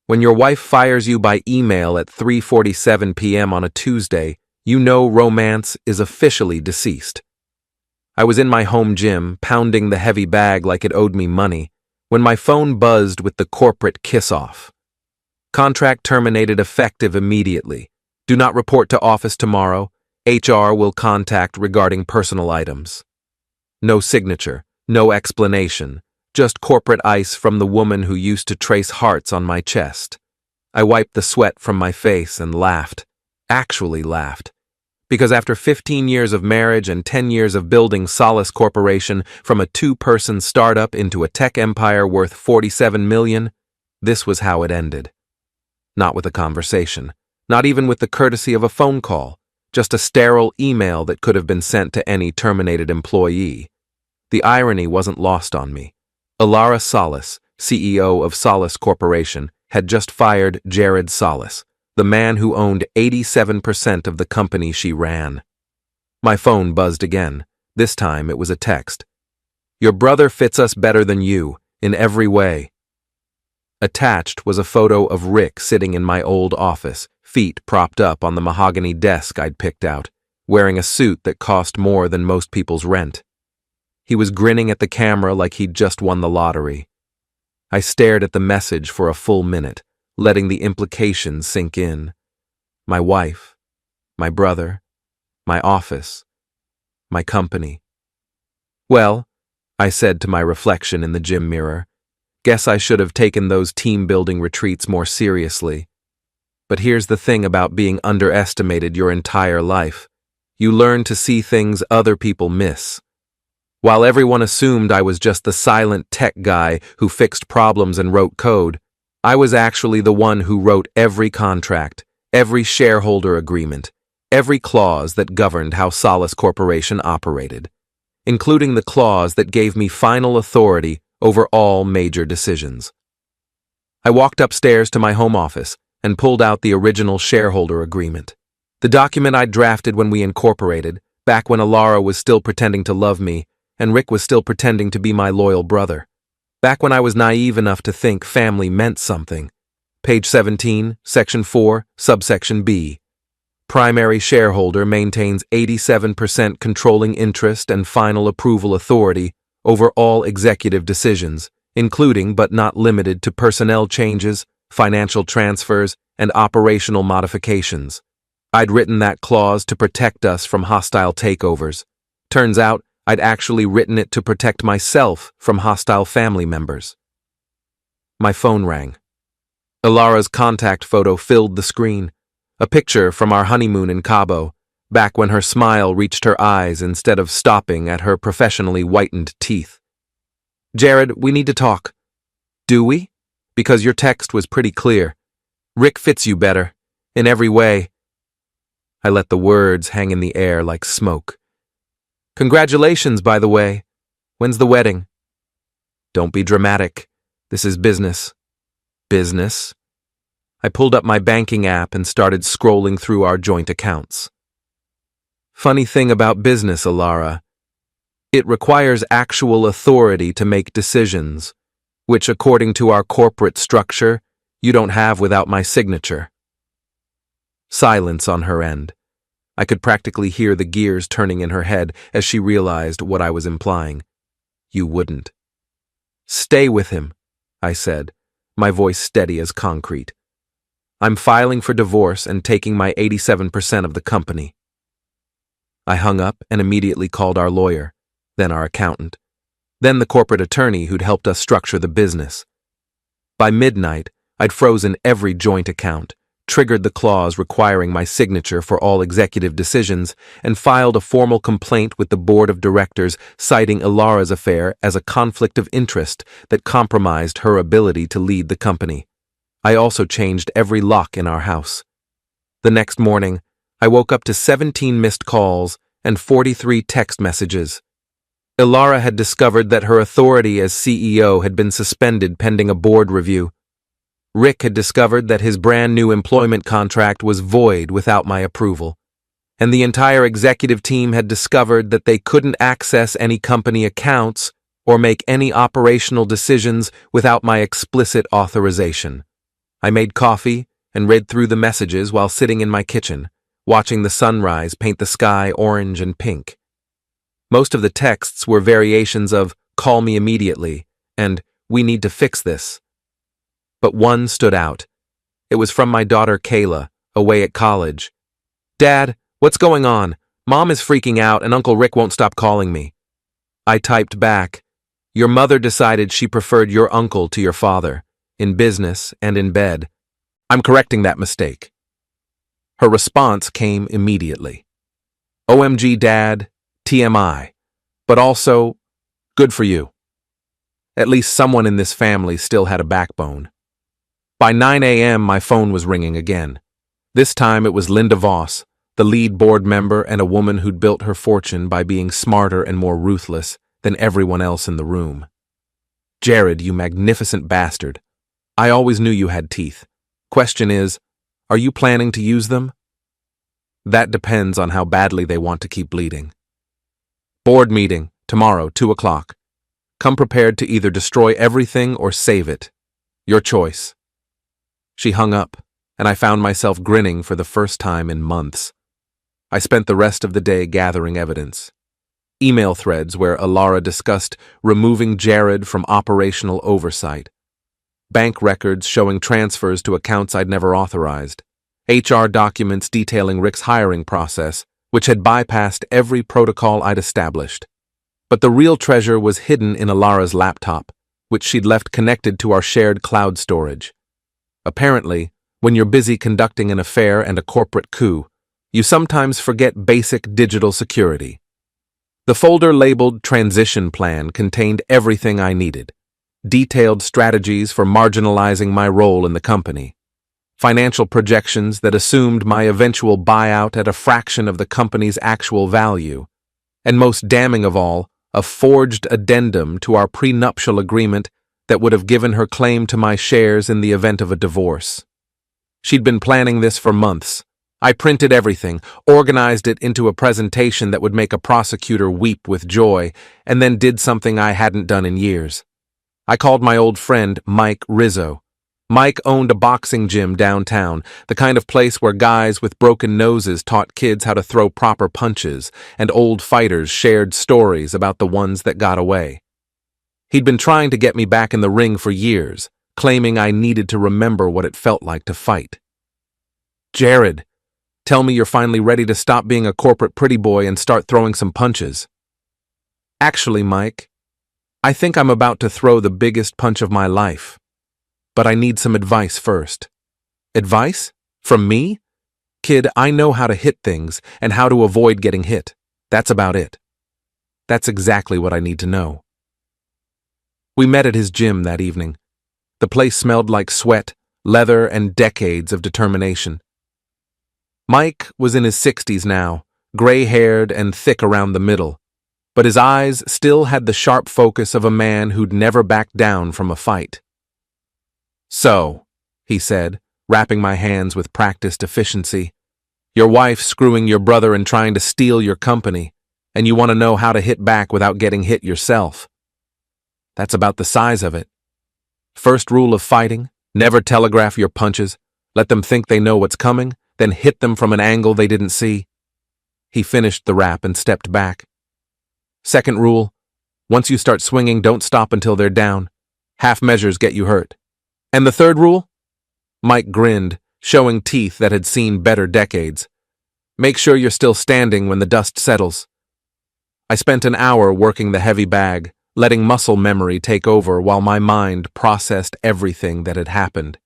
When your wife fires you by email at 3:47 p.m. on a Tuesday, you know romance is officially deceased. I was in my home gym, pounding the heavy bag like it owed me money, when my phone buzzed with the corporate kiss-off. Contract terminated effective immediately. Do not report to office tomorrow. HR will contact regarding personal items. No signature, no explanation, just corporate ice from the woman who used to trace hearts on my chest. I wiped the sweat from my face and laughed. Actually laughed. Because after 15 years of marriage and 10 years of building Solace Corporation from a two-person startup into a tech empire worth $47 million, this was how it ended. Not with a conversation, not even with the courtesy of a phone call, just a sterile email that could have been sent to any terminated employee. The irony wasn't lost on me. Alara Solace, CEO of Solace Corporation, had just fired Jared Solace, the man who owned 87% of the company she ran. My phone buzzed again. This time it was a text. Your brother fits us better than you, in every way. Attached was a photo of Rick sitting in my old office, feet propped up on the mahogany desk I'd picked out, wearing a suit that cost more than most people's rent. He was grinning at the camera like he'd just won the lottery. I stared at the message for a full minute, letting the implications sink in. My wife, my brother, my office, my company. Well, I said to my reflection in the gym mirror, guess I should have taken those team-building retreats more seriously. But here's the thing about being underestimated your entire life. You learn to see things other people miss. While everyone assumed I was just the silent tech guy who fixed problems and wrote code, I was actually the one who wrote every contract, every shareholder agreement, every clause that governed how Solace Corporation operated, including the clause that gave me final authority over all major decisions. I walked upstairs to my home office and pulled out the original shareholder agreement. The document I'd drafted when we incorporated, back when Alara was still pretending to love me, and Rick was still pretending to be my loyal brother. Back when I was naive enough to think family meant something. Page 17, Section 4, Subsection B. Primary shareholder maintains 87% controlling interest and final approval authority over all executive decisions, including but not limited to personnel changes, financial transfers, and operational modifications. I'd written that clause to protect us from hostile takeovers. Turns out, I'd actually written it to protect myself from hostile family members. My phone rang. Alara's contact photo filled the screen, a picture from our honeymoon in Cabo, back when her smile reached her eyes instead of stopping at her professionally whitened teeth. Jared, we need to talk. Do we? Because your text was pretty clear. Rick fits you better, in every way. I let the words hang in the air like smoke. Congratulations, by the way. When's the wedding? Don't be dramatic. This is business. Business? I pulled up my banking app and started scrolling through our joint accounts. Funny thing about business, Alara. It requires actual authority to make decisions, which, according to our corporate structure, you don't have without my signature. Silence on her end. I could practically hear the gears turning in her head as she realized what I was implying. You wouldn't. Stay with him, I said, my voice steady as concrete. I'm filing for divorce and taking my 87% of the company. I hung up and immediately called our lawyer, then our accountant, then the corporate attorney who'd helped us structure the business. By midnight, I'd frozen every joint account, triggered the clause requiring my signature for all executive decisions, and filed a formal complaint with the board of directors citing Alara's affair as a conflict of interest that compromised her ability to lead the company. I also changed every lock in our house. The next morning, I woke up to 17 missed calls and 43 text messages. Alara had discovered that her authority as CEO had been suspended pending a board review. Rick had discovered that his brand new employment contract was void without my approval, and the entire executive team had discovered that they couldn't access any company accounts or make any operational decisions without my explicit authorization. I made coffee and read through the messages while sitting in my kitchen, watching the sunrise paint the sky orange and pink. Most of the texts were variations of "call me immediately" and "we need to fix this." But one stood out. It was from my daughter Kayla, away at college. "Dad, what's going on? Mom is freaking out and Uncle Rick won't stop calling me." I typed back, "Your mother decided she preferred your uncle to your father, in business and in bed. I'm correcting that mistake." Her response came immediately. "OMG, Dad, TMI, but also, good for you." At least someone in this family still had a backbone. By 9 a.m., my phone was ringing again. This time it was Linda Voss, the lead board member and a woman who'd built her fortune by being smarter and more ruthless than everyone else in the room. "Jared, you magnificent bastard. I always knew you had teeth. Question is, are you planning to use them? That depends on how badly they want to keep bleeding. Board meeting, tomorrow, 2 o'clock. Come prepared to either destroy everything or save it. Your choice." She hung up, and I found myself grinning for the first time in months. I spent the rest of the day gathering evidence. Email threads where Alara discussed removing Jared from operational oversight. Bank records showing transfers to accounts I'd never authorized. HR documents detailing Rick's hiring process, which had bypassed every protocol I'd established. But the real treasure was hidden in Alara's laptop, which she'd left connected to our shared cloud storage. Apparently, when you're busy conducting an affair and a corporate coup, you sometimes forget basic digital security. The folder labeled Transition Plan contained everything I needed. Detailed strategies for marginalizing my role in the company. Financial projections that assumed my eventual buyout at a fraction of the company's actual value. And most damning of all, a forged addendum to our prenuptial agreement that would have given her claim to my shares in the event of a divorce. She'd been planning this for months. I printed everything, organized it into a presentation that would make a prosecutor weep with joy, and then did something I hadn't done in years. I called my old friend Mike Rizzo. Mike owned a boxing gym downtown, the kind of place where guys with broken noses taught kids how to throw proper punches, and old fighters shared stories about the ones that got away. He'd been trying to get me back in the ring for years, claiming I needed to remember what it felt like to fight. "Jared, tell me you're finally ready to stop being a corporate pretty boy and start throwing some punches." "Actually, Mike, I think I'm about to throw the biggest punch of my life. But I need some advice first." "Advice? From me? Kid, I know how to hit things and how to avoid getting hit. That's about it." "That's exactly what I need to know." We met at his gym that evening. The place smelled like sweat, leather, and decades of determination. Mike was in his 60s now, gray-haired and thick around the middle, but his eyes still had the sharp focus of a man who'd never backed down from a fight. "So," he said, wrapping my hands with practiced efficiency, "your wife screwing your brother and trying to steal your company, and you want to know how to hit back without getting hit yourself. That's about the size of it. First rule of fighting, never telegraph your punches, let them think they know what's coming, then hit them from an angle they didn't see." He finished the rap and stepped back. "Second rule, once you start swinging, don't stop until they're down. Half measures get you hurt. And the third rule?" Mike grinned, showing teeth that had seen better decades. "Make sure you're still standing when the dust settles." I spent an hour working the heavy bag, letting muscle memory take over while my mind processed everything that had happened.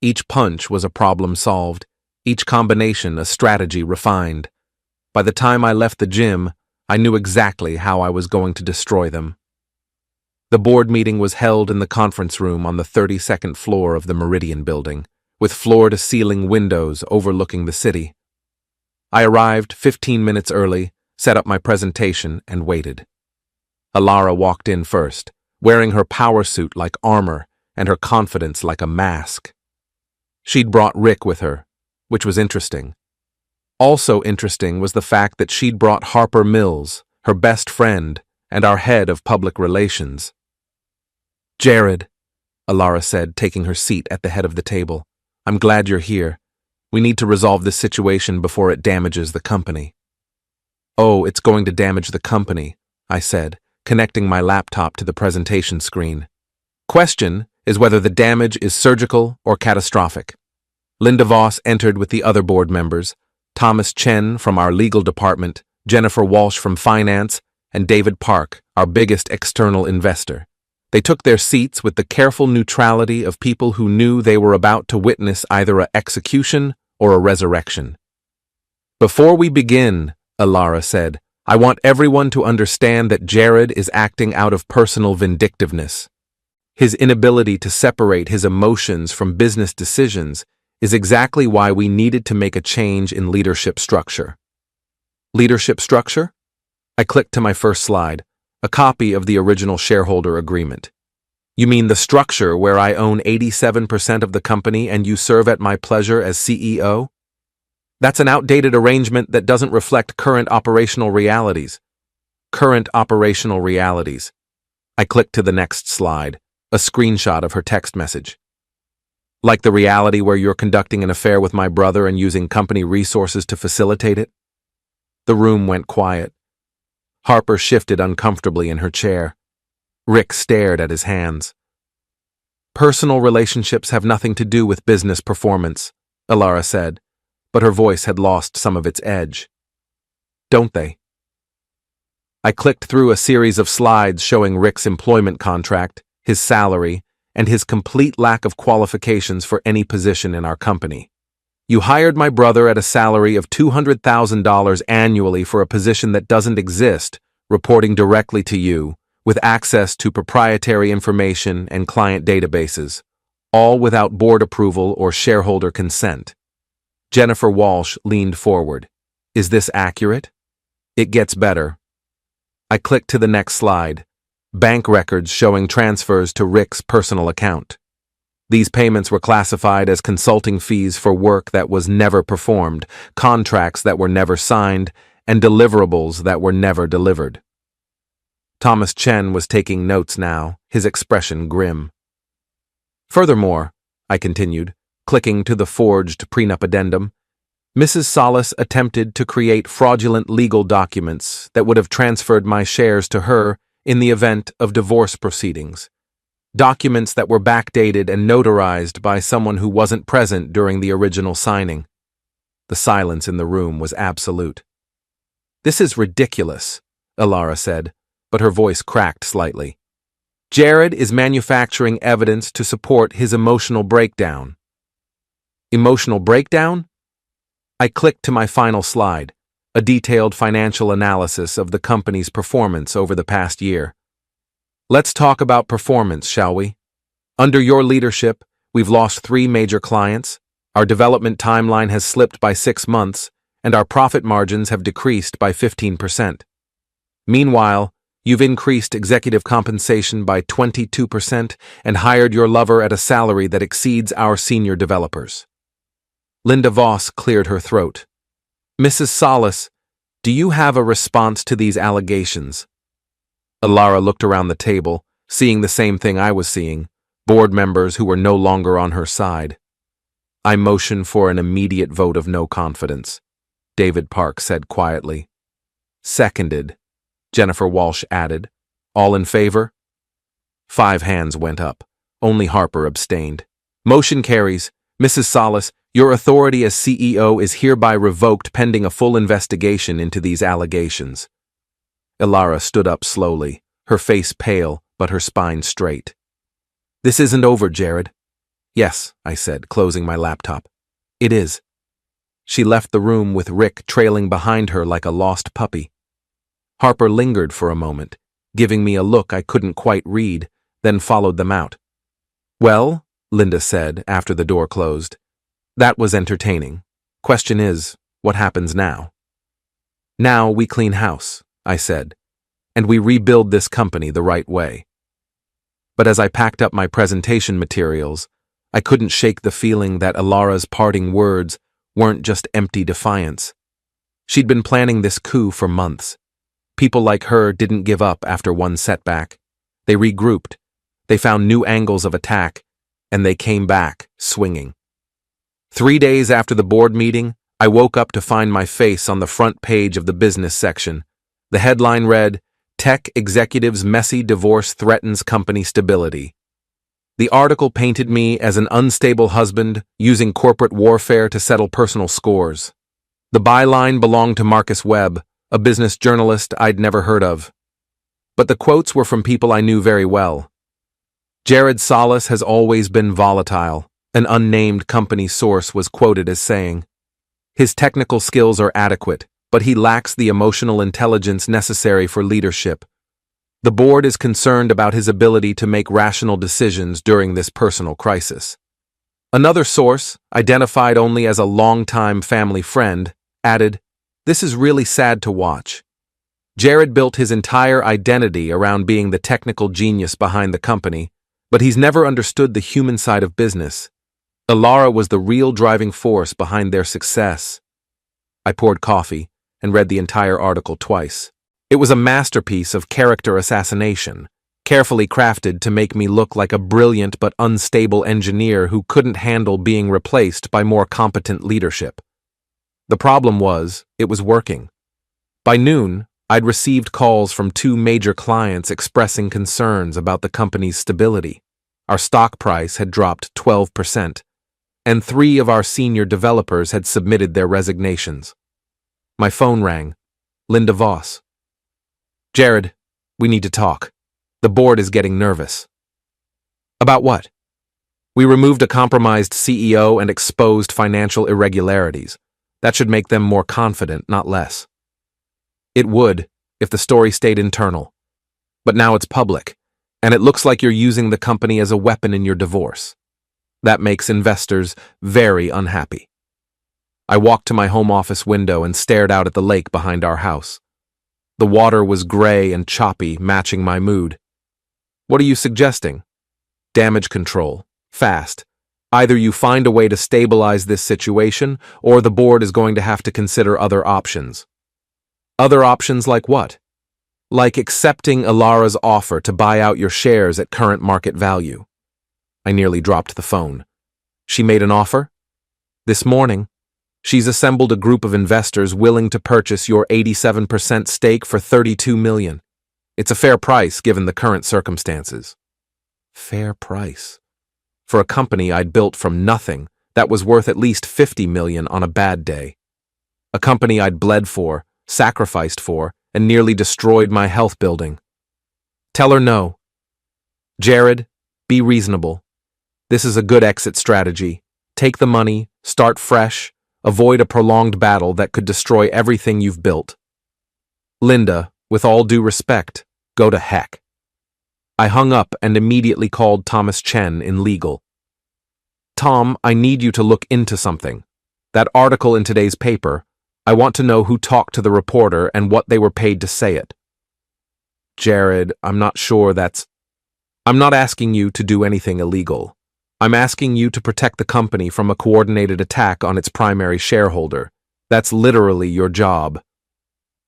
Each punch was a problem solved, each combination a strategy refined. By the time I left the gym, I knew exactly how I was going to destroy them. The board meeting was held in the conference room on the 32nd floor of the Meridian building, with floor-to-ceiling windows overlooking the city. I arrived 15 minutes early, set up my presentation, and waited. Alara walked in first, wearing her power suit like armor and her confidence like a mask. She'd brought Rick with her, which was interesting. Also interesting was the fact that she'd brought Harper Mills, her best friend, and our head of public relations. "Jared," Alara said, taking her seat at the head of the table, I'm glad you're here. We need to resolve this situation before it damages the company. Oh, it's going to damage the company, I said, connecting my laptop to the presentation screen. Question is whether the damage is surgical or catastrophic. Linda Voss entered with the other board members, Thomas Chen from our legal department, Jennifer Walsh from finance, and David Park, our biggest external investor. They took their seats with the careful neutrality of people who knew they were about to witness either an execution or a resurrection. Before we begin, Alara said, I want everyone to understand that Jared is acting out of personal vindictiveness. His inability to separate his emotions from business decisions is exactly why we needed to make a change in leadership structure. Leadership structure? I clicked to my first slide, a copy of the original shareholder agreement. You mean the structure where I own 87% of the company and you serve at my pleasure as CEO? That's an outdated arrangement that doesn't reflect current operational realities. Current operational realities. I clicked to the next slide, a screenshot of her text message. Like the reality where you're conducting an affair with my brother and using company resources to facilitate it? The room went quiet. Harper shifted uncomfortably in her chair. Rick stared at his hands. Personal relationships have nothing to do with business performance, Alara said, but her voice had lost some of its edge. Don't they? I clicked through a series of slides showing Rick's employment contract, his salary, and his complete lack of qualifications for any position in our company. You hired my brother at a salary of $200,000 annually for a position that doesn't exist, reporting directly to you, with access to proprietary information and client databases, all without board approval or shareholder consent. Jennifer Walsh leaned forward. Is this accurate? It gets better. I clicked to the next slide. Bank records showing transfers to Rick's personal account. These payments were classified as consulting fees for work that was never performed, contracts that were never signed, and deliverables that were never delivered. Thomas Chen was taking notes now, his expression grim. Furthermore, I continued, clicking to the forged prenup addendum, Mrs. Salas attempted to create fraudulent legal documents that would have transferred my shares to her in the event of divorce proceedings. Documents that were backdated and notarized by someone who wasn't present during the original signing. The silence in the room was absolute. This is ridiculous, Alara said, but her voice cracked slightly. Jared is manufacturing evidence to support his emotional breakdown. Emotional breakdown? I clicked to my final slide, a detailed financial analysis of the company's performance over the past year. Let's talk about performance, shall we? Under your leadership, we've lost 3 major clients, our development timeline has slipped by 6 months, and our profit margins have decreased by 15%. Meanwhile, you've increased executive compensation by 22% and hired your lover at a salary that exceeds our senior developers. Linda Voss cleared her throat. Mrs. Salas, do you have a response to these allegations? Alara looked around the table, seeing the same thing I was seeing, board members who were no longer on her side. I motioned for an immediate vote of no confidence, David Park said quietly. Seconded, Jennifer Walsh added. All in favor? 5 hands went up. Only Harper abstained. Motion carries. Mrs. Salas, your authority as CEO is hereby revoked pending a full investigation into these allegations. Alara stood up slowly, her face pale, but her spine straight. This isn't over, Jared. Yes, I said, closing my laptop. It is. She left the room with Rick trailing behind her like a lost puppy. Harper lingered for a moment, giving me a look I couldn't quite read, then followed them out. Well, Linda said after the door closed, that was entertaining. Question is, what happens now? Now we clean house, I said, and we rebuild this company the right way. But as I packed up my presentation materials, I couldn't shake the feeling that Alara's parting words weren't just empty defiance. She'd been planning this coup for months. People like her didn't give up after one setback. They regrouped, they found new angles of attack, and they came back, swinging. 3 days after the board meeting, I woke up to find my face on the front page of the business section. The headline read, "Tech Executive's Messy Divorce Threatens Company Stability." The article painted me as an unstable husband using corporate warfare to settle personal scores. The byline belonged to Marcus Webb, a business journalist I'd never heard of. But the quotes were from people I knew very well. Jared Salas has always been volatile, an unnamed company source was quoted as saying. His technical skills are adequate, but he lacks the emotional intelligence necessary for leadership. The board is concerned about his ability to make rational decisions during this personal crisis. Another source, identified only as a longtime family friend, added, "This is really sad to watch. Jared built his entire identity around being the technical genius behind the company, but he's never understood the human side of business. Ilara was the real driving force behind their success." I poured coffee and read the entire article twice. It was a masterpiece of character assassination, carefully crafted to make me look like a brilliant but unstable engineer who couldn't handle being replaced by more competent leadership. The problem was, it was working. By noon, I'd received calls from 2 major clients expressing concerns about the company's stability. Our stock price had dropped 12%, and 3 of our senior developers had submitted their resignations. My phone rang. Linda Voss. "Jared, we need to talk. The board is getting nervous." "About what?" "We removed a compromised CEO and exposed financial irregularities. That should make them more confident, not less." "It would, if the story stayed internal. But now it's public, and it looks like you're using the company as a weapon in your divorce. That makes investors very unhappy." I walked to my home office window and stared out at the lake behind our house. The water was gray and choppy, matching my mood. "What are you suggesting?" "Damage control. Fast. Either you find a way to stabilize this situation, or the board is going to have to consider other options." "Other options like what?" "Like accepting Ilara's offer to buy out your shares at current market value." I nearly dropped the phone. "She made an offer?" "This morning. She's assembled a group of investors willing to purchase your 87% stake for $32 million. It's a fair price given the current circumstances." Fair price? For a company I'd built from nothing that was worth at least $50 million on a bad day. A company I'd bled for, sacrificed for, and nearly destroyed my health building. "Tell her no." "Jared, be reasonable. This is a good exit strategy. Take the money, start fresh, avoid a prolonged battle that could destroy everything you've built." "Linda, with all due respect, go to heck." I hung up and immediately called Thomas Chen in legal. "Tom, I need you to look into something. That article in today's paper, I want to know who talked to the reporter and what they were paid to say it." "Jared, I'm not sure that's—" "I'm not asking you to do anything illegal. I'm asking you to protect the company from a coordinated attack on its primary shareholder. That's literally your job."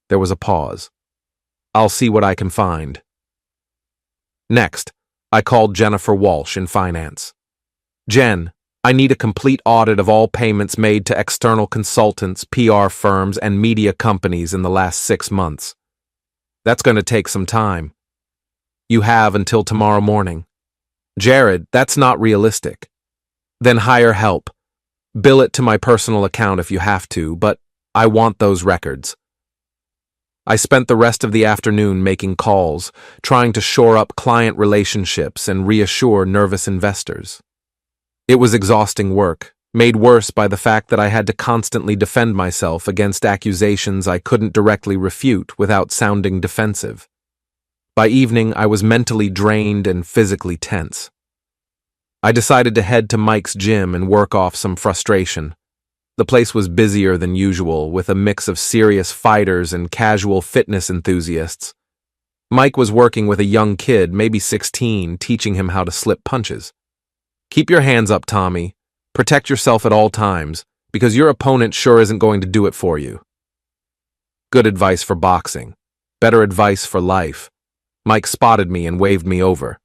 There was a pause. "I'll see what I can find." Next, I called Jennifer Walsh in finance. "Jen, I need a complete audit of all payments made to external consultants, PR firms, and media companies in the last 6 months. That's going to take some time." "You have until tomorrow morning." "Jared, that's not realistic." "Then hire help. Bill it to my personal account if you have to, but I want those records." I spent the rest of the afternoon making calls, trying to shore up client relationships and reassure nervous investors. It was exhausting work, made worse by the fact that I had to constantly defend myself against accusations I couldn't directly refute without sounding defensive. By evening, I was mentally drained and physically tense. I decided to head to Mike's gym and work off some frustration. The place was busier than usual, with a mix of serious fighters and casual fitness enthusiasts. Mike was working with a young kid, maybe 16, teaching him how to slip punches. "Keep your hands up, Tommy. Protect yourself at all times, because your opponent sure isn't going to do it for you." Good advice for boxing. Better advice for life. Mike spotted me and waved me over.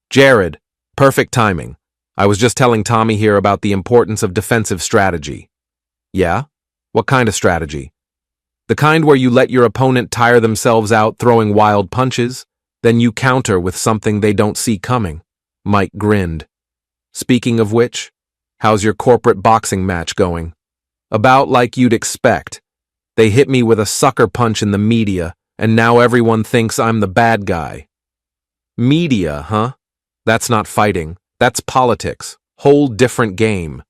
"Jared, perfect timing. I was just telling Tommy here about the importance of defensive strategy. Yeah? What kind of strategy? The kind where you let your opponent tire themselves out throwing wild punches, then you counter with something they don't see coming. Mike grinned. Speaking of which, how's your corporate boxing match going? About like you'd expect. They hit me with a sucker punch in the media, and now everyone thinks I'm the bad guy. Media, huh? That's not fighting. That's politics. Whole different game.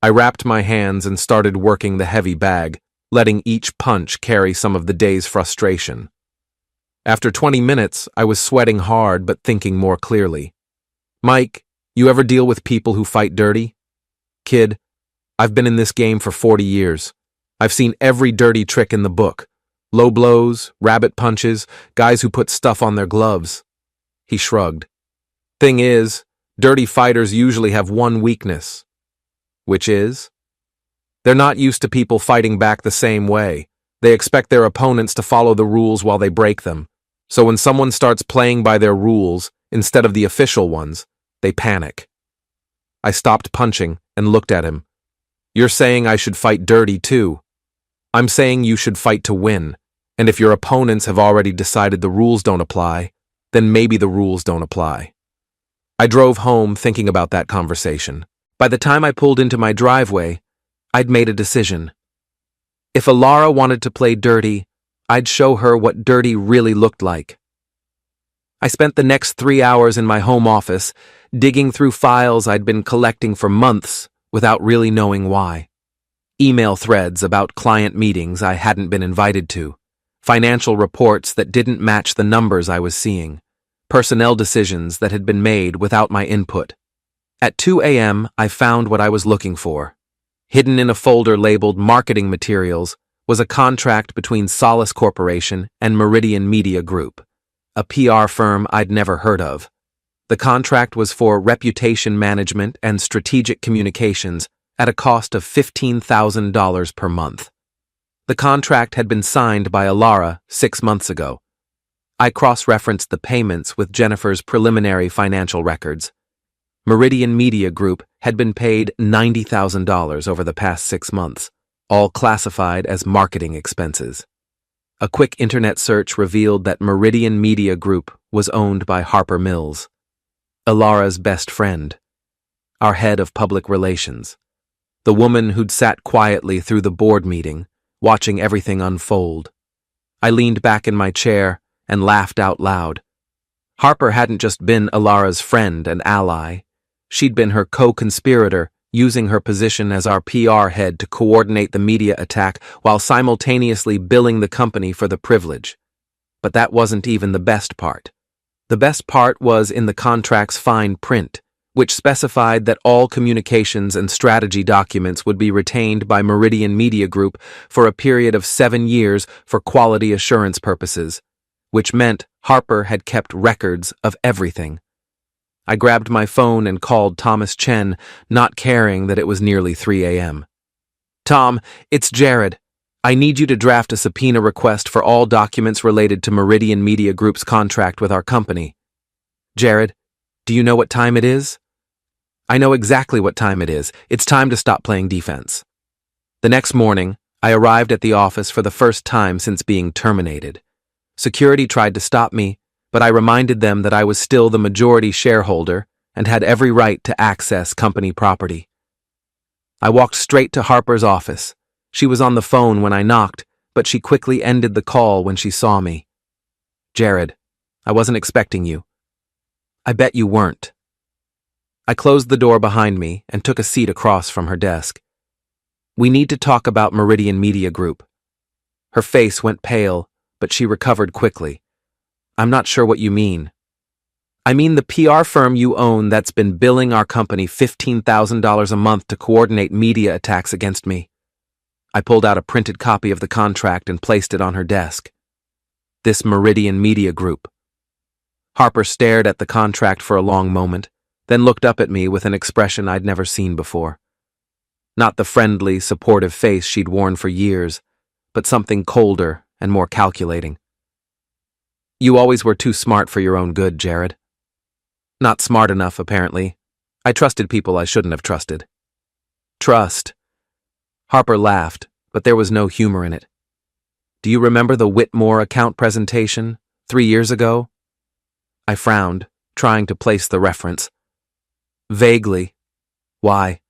I wrapped my hands and started working the heavy bag, letting each punch carry some of the day's frustration. After 20 minutes, I was sweating hard but thinking more clearly. Mike, you ever deal with people who fight dirty? Kid, I've been in this game for 40 years. I've seen every dirty trick in the book. Low blows, rabbit punches, guys who put stuff on their gloves. He shrugged. Thing is, dirty fighters usually have one weakness. Which is? They're not used to people fighting back the same way. They expect their opponents to follow the rules while they break them. So when someone starts playing by their rules, instead of the official ones, they panic. I stopped punching and looked at him. You're saying I should fight dirty too. I'm saying you should fight to win, and if your opponents have already decided the rules don't apply, then maybe the rules don't apply. I drove home thinking about that conversation. By the time I pulled into my driveway, I'd made a decision. If Alara wanted to play dirty, I'd show her what dirty really looked like. I spent the next 3 hours in my home office, digging through files I'd been collecting for months without really knowing why. Email threads about client meetings I hadn't been invited to, financial reports that didn't match the numbers I was seeing, personnel decisions that had been made without my input. At 2 a.m., I found what I was looking for. Hidden in a folder labeled Marketing Materials was a contract between Solace Corporation and Meridian Media Group, a PR firm I'd never heard of. The contract was for reputation management and strategic communications at a cost of $15,000 per month. The contract had been signed by Alara 6 months ago. I cross-referenced the payments with Jennifer's preliminary financial records. Meridian Media Group had been paid $90,000 over the past 6 months, all classified as marketing expenses. A quick internet search revealed that Meridian Media Group was owned by Harper Mills, Alara's best friend, our head of public relations, the woman who'd sat quietly through the board meeting, watching everything unfold. I leaned back in my chair and laughed out loud. Harper hadn't just been Alara's friend and ally. She'd been her co-conspirator, using her position as our PR head to coordinate the media attack while simultaneously billing the company for the privilege. But that wasn't even the best part. The best part was in the contract's fine print, which specified that all communications and strategy documents would be retained by Meridian Media Group for a period of 7 years for quality assurance purposes, which meant Harper had kept records of everything. I grabbed my phone and called Thomas Chen, not caring that it was nearly 3 a.m. Tom, it's Jared. I need you to draft a subpoena request for all documents related to Meridian Media Group's contract with our company. Jared, do you know what time it is? I know exactly what time it is. It's time to stop playing defense. The next morning, I arrived at the office for the first time since being terminated. Security tried to stop me, but I reminded them that I was still the majority shareholder and had every right to access company property. I walked straight to Harper's office. She was on the phone when I knocked, but she quickly ended the call when she saw me. Jared, I wasn't expecting you. I bet you weren't. I closed the door behind me and took a seat across from her desk. We need to talk about Meridian Media Group. Her face went pale, but she recovered quickly. I'm not sure what you mean. I mean the PR firm you own that's been billing our company $15,000 a month to coordinate media attacks against me. I pulled out a printed copy of the contract and placed it on her desk. This Meridian Media Group. Harper stared at the contract for a long moment, then looked up at me with an expression I'd never seen before. Not the friendly, supportive face she'd worn for years, but something colder and more calculating. You always were too smart for your own good, Jared. Not smart enough, apparently. I trusted people I shouldn't have trusted. Trust. Harper laughed, but there was no humor in it. Do you remember the Whitmore account presentation 3 years ago? I frowned, trying to place the reference. Vaguely. Why?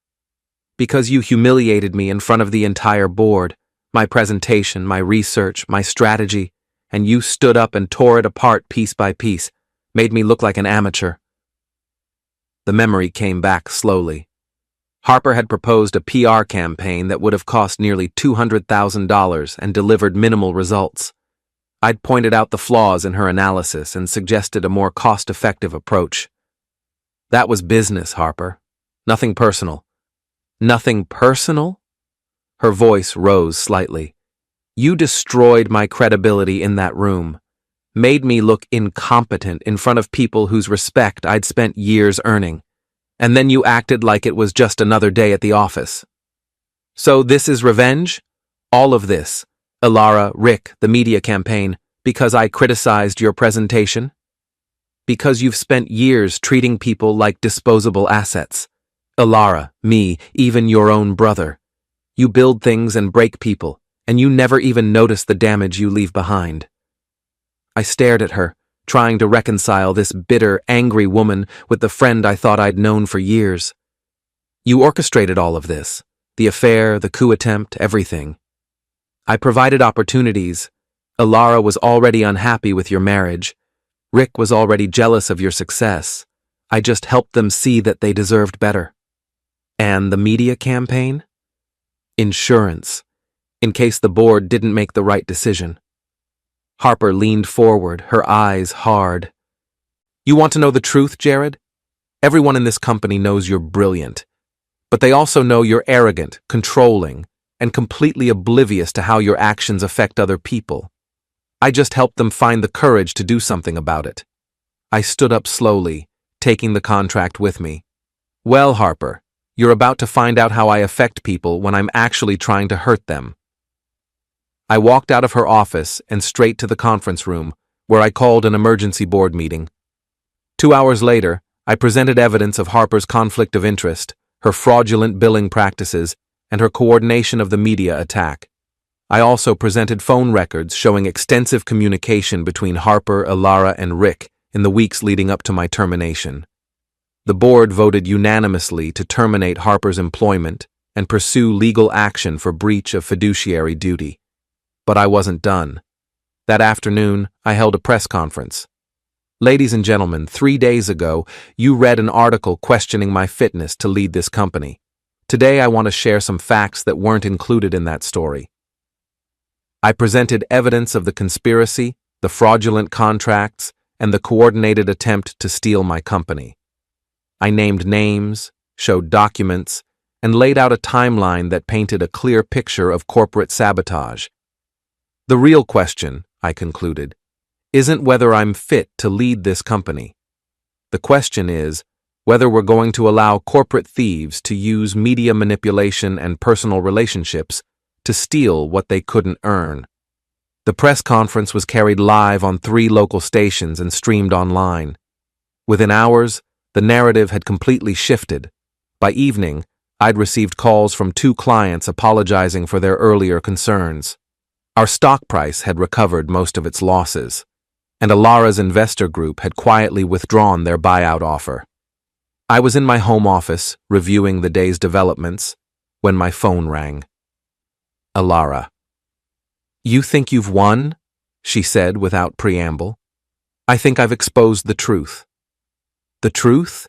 Because you humiliated me in front of the entire board, my presentation, my research, my strategy, and you stood up and tore it apart piece by piece, made me look like an amateur. The memory came back slowly. Harper had proposed a PR campaign that would have cost nearly $200,000 and delivered minimal results. I'd pointed out the flaws in her analysis and suggested a more cost-effective approach. That was business, Harper. Nothing personal. Nothing personal? Her voice rose slightly. You destroyed my credibility in that room, made me look incompetent in front of people whose respect I'd spent years earning, and then you acted like it was just another day at the office. So this is revenge? All of this, Ilara, Rick, the media campaign, because I criticized your presentation? Because you've spent years treating people like disposable assets. Ilara, me, even your own brother. You build things and break people, and you never even notice the damage you leave behind. I stared at her, trying to reconcile this bitter, angry woman with the friend I thought I'd known for years. You orchestrated all of this, the affair, the coup attempt, everything. I provided opportunities. Ilara was already unhappy with your marriage. Rick was already jealous of your success. I just helped them see that they deserved better. And the media campaign? Insurance, in case the board didn't make the right decision. Harper leaned forward, her eyes hard. You want to know the truth, Jared? Everyone in this company knows you're brilliant, but they also know you're arrogant, controlling, and completely oblivious to how your actions affect other people. I just helped them find the courage to do something about it. I stood up slowly, taking the contract with me. Well, Harper, you're about to find out how I affect people when I'm actually trying to hurt them. I walked out of her office and straight to the conference room, where I called an emergency board meeting. 2 hours later, I presented evidence of Harper's conflict of interest, her fraudulent billing practices, and her coordination of the media attack. I also presented phone records showing extensive communication between Harper, Ilara, and Rick in the weeks leading up to my termination. The board voted unanimously to terminate Harper's employment and pursue legal action for breach of fiduciary duty. But I wasn't done. That afternoon, I held a press conference. Ladies and gentlemen, 3 days ago, you read an article questioning my fitness to lead this company. Today, I want to share some facts that weren't included in that story. I presented evidence of the conspiracy, the fraudulent contracts, and the coordinated attempt to steal my company. I named names, showed documents, and laid out a timeline that painted a clear picture of corporate sabotage. The real question, I concluded, isn't whether I'm fit to lead this company. The question is whether we're going to allow corporate thieves to use media manipulation and personal relationships to steal what they couldn't earn. The press conference was carried live on 3 local stations and streamed online. Within hours, the narrative had completely shifted. By evening, I'd received calls from 2 clients apologizing for their earlier concerns. Our stock price had recovered most of its losses, and Ilara's investor group had quietly withdrawn their buyout offer. I was in my home office, reviewing the day's developments, when my phone rang. Ilara. You think you've won? She said without preamble. I think I've exposed the truth. The truth?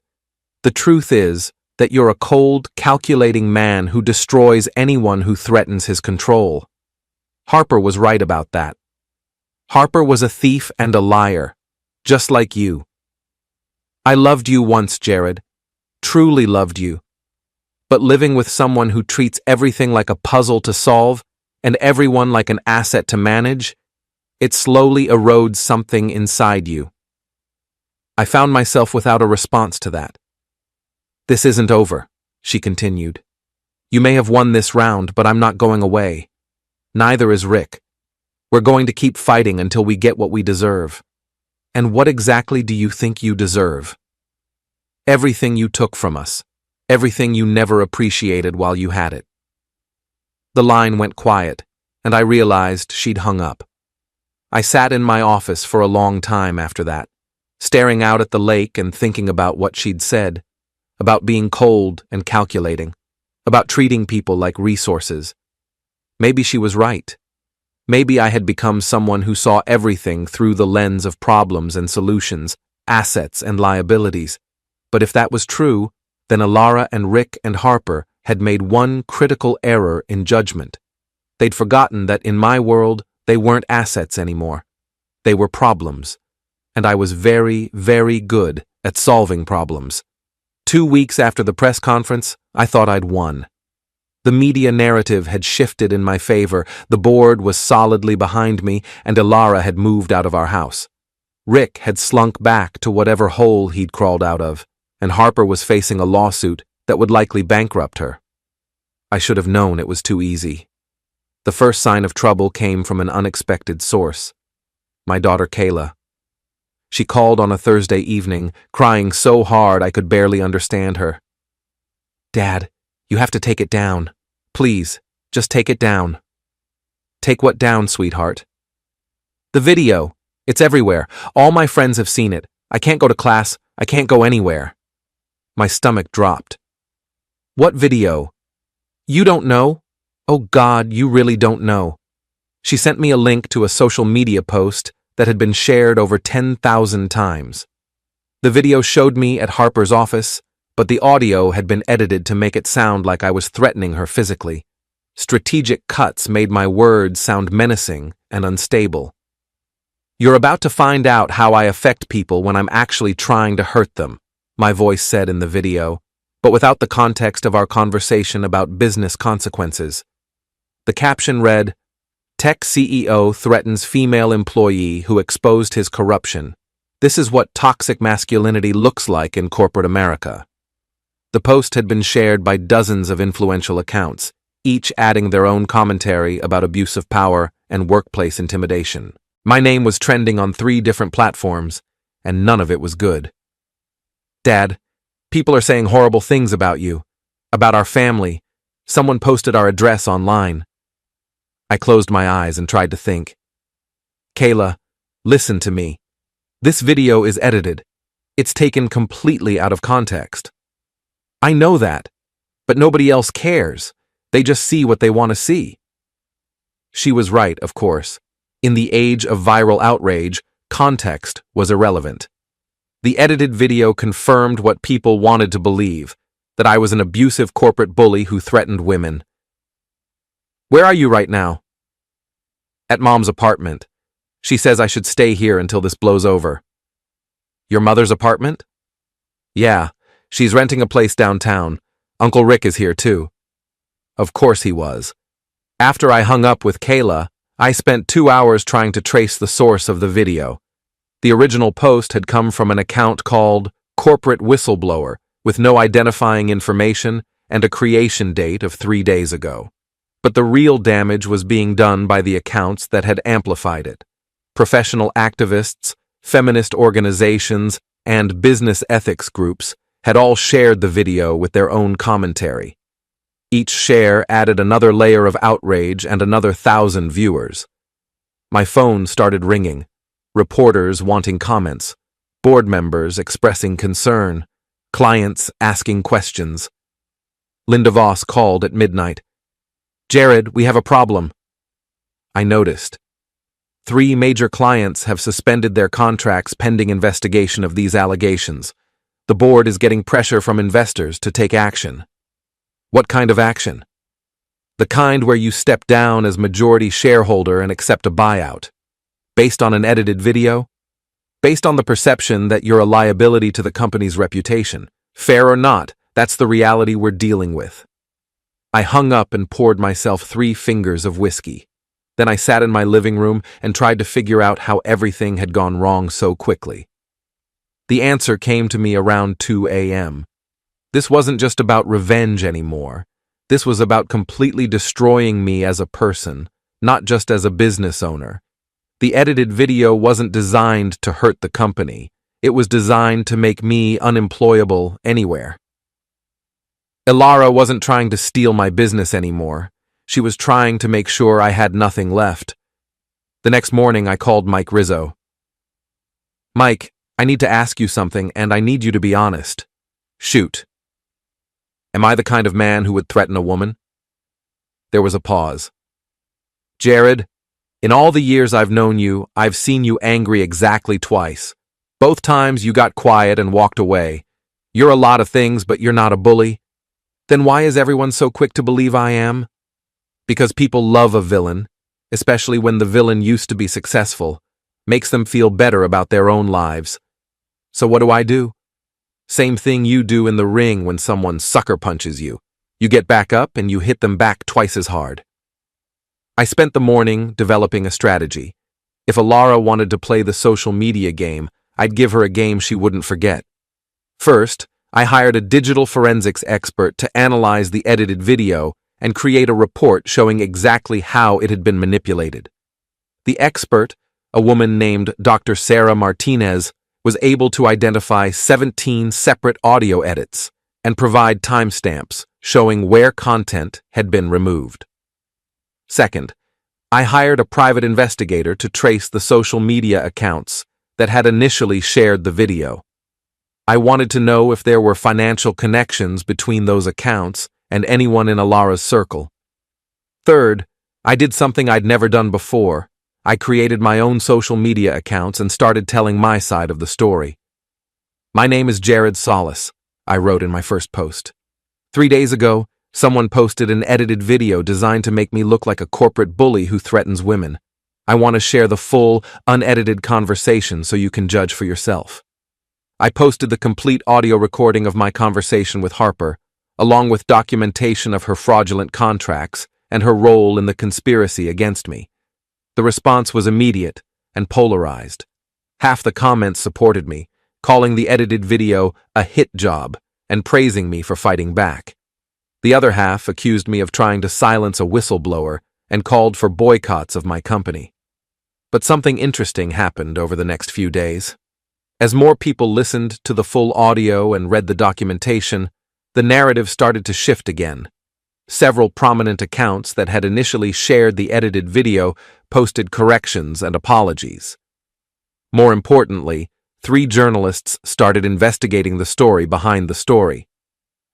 The truth is that you're a cold, calculating man who destroys anyone who threatens his control. Harper was right about that. Harper was a thief and a liar, just like you. I loved you once, Jared. Truly loved you. But living with someone who treats everything like a puzzle to solve and everyone like an asset to manage, it slowly erodes something inside you. I found myself without a response to that. This isn't over, she continued. You may have won this round, but I'm not going away. Neither is Rick. We're going to keep fighting until we get what we deserve. And what exactly do you think you deserve? Everything you took from us. Everything you never appreciated while you had it. The line went quiet, and I realized she'd hung up. I sat in my office for a long time after that, staring out at the lake and thinking about what she'd said, about being cold and calculating, about treating people like resources. Maybe she was right. Maybe I had become someone who saw everything through the lens of problems and solutions, assets and liabilities. But if that was true, then Alara and Rick and Harper had made one critical error in judgment. They'd forgotten that in my world, they weren't assets anymore. They were problems. And I was very, very good at solving problems. 2 weeks after the press conference, I thought I'd won. The media narrative had shifted in my favor, the board was solidly behind me, and Alara had moved out of our house. Rick had slunk back to whatever hole he'd crawled out of, and Harper was facing a lawsuit that would likely bankrupt her. I should have known it was too easy. The first sign of trouble came from an unexpected source. My daughter Kayla. She called on a Thursday evening, crying so hard I could barely understand her. "Dad, you have to take it down. Please, just take it down." "Take what down, sweetheart?" "The video. It's everywhere. All my friends have seen it. I can't go to class. I can't go anywhere." My stomach dropped. "What video?" "You don't know? Oh God, you really don't know." She sent me a link to a social media post that had been shared over 10,000 times. The video showed me at Harper's office, but the audio had been edited to make it sound like I was threatening her physically. Strategic cuts made my words sound menacing and unstable. "You're about to find out how I affect people when I'm actually trying to hurt them," my voice said in the video, but without the context of our conversation about business consequences. The caption read, "Tech CEO threatens female employee who exposed his corruption. This is what toxic masculinity looks like in corporate America." The post had been shared by dozens of influential accounts, each adding their own commentary about abuse of power and workplace intimidation. My name was trending on 3 different platforms, and none of it was good. "Dad, people are saying horrible things about you, about our family. Someone posted our address online." I closed my eyes and tried to think. "Kayla, listen to me. This video is edited. It's taken completely out of context. I know that, but nobody else cares. They just see what they want to see." She was right, of course. In the age of viral outrage, context was irrelevant. The edited video confirmed what people wanted to believe, that I was an abusive corporate bully who threatened women. "Where are you right now?" "At Mom's apartment. She says I should stay here until this blows over." "Your mother's apartment?" "Yeah, she's renting a place downtown. Uncle Rick is here too." Of course he was. After I hung up with Kayla, I spent 2 hours trying to trace the source of the video. The original post had come from an account called Corporate Whistleblower, with no identifying information and a creation date of 3 days ago. But the real damage was being done by the accounts that had amplified it. Professional activists, feminist organizations, and business ethics groups had all shared the video with their own commentary. Each share added another layer of outrage and another 1,000 viewers. My phone started ringing, reporters wanting comments, board members expressing concern, clients asking questions. Linda Voss called at midnight. "Jared, we have a problem." I noticed. 3 major clients have suspended their contracts pending investigation of these allegations. The board is getting pressure from investors to take action. "What kind of action?" "The kind where you step down as majority shareholder and accept a buyout. Based on an edited video? Based on the perception that you're a liability to the company's reputation. Fair or not, that's the reality we're dealing with." I hung up and poured myself 3 fingers of whiskey. Then I sat in my living room and tried to figure out how everything had gone wrong so quickly. The answer came to me around 2 a.m. This wasn't just about revenge anymore. This was about completely destroying me as a person, not just as a business owner. The edited video wasn't designed to hurt the company. It was designed to make me unemployable anywhere. Ilara wasn't trying to steal my business anymore. She was trying to make sure I had nothing left. The next morning, I called Mike Rizzo. "Mike, I need to ask you something, and I need you to be honest." "Shoot." "Am I the kind of man who would threaten a woman?" There was a pause. "Jared, in all the years I've known you, I've seen you angry exactly twice. Both times you got quiet and walked away. You're a lot of things, but you're not a bully. Then why is everyone so quick to believe I am? Because people love a villain, especially when the villain used to be successful, makes them feel better about their own lives. So what do? Same thing you do in the ring when someone sucker punches you. You get back up and you hit them back twice as hard." I spent the morning developing a strategy. If Ilara wanted to play the social media game, I'd give her a game she wouldn't forget. First, I hired a digital forensics expert to analyze the edited video and create a report showing exactly how it had been manipulated. The expert, a woman named Dr. Sarah Martinez, was able to identify 17 separate audio edits and provide timestamps showing where content had been removed. Second, I hired a private investigator to trace the social media accounts that had initially shared the video. I wanted to know if there were financial connections between those accounts and anyone in Ilara's circle. Third, I did something I'd never done before. I created my own social media accounts and started telling my side of the story. "My name is Jared Solis," I wrote in my first post. 3 days ago, someone posted an edited video designed to make me look like a corporate bully who threatens women. I want to share the full, unedited conversation so you can judge for yourself. I posted the complete audio recording of my conversation with Harper, along with documentation of her fraudulent contracts and her role in the conspiracy against me. The response was immediate and polarized. Half the comments supported me, calling the edited video a hit job and praising me for fighting back. The other half accused me of trying to silence a whistleblower and called for boycotts of my company. But something interesting happened over the next few days. As more people listened to the full audio and read the documentation, the narrative started to shift again. Several prominent accounts that had initially shared the edited video posted corrections and apologies. More importantly, 3 journalists started investigating the story behind the story.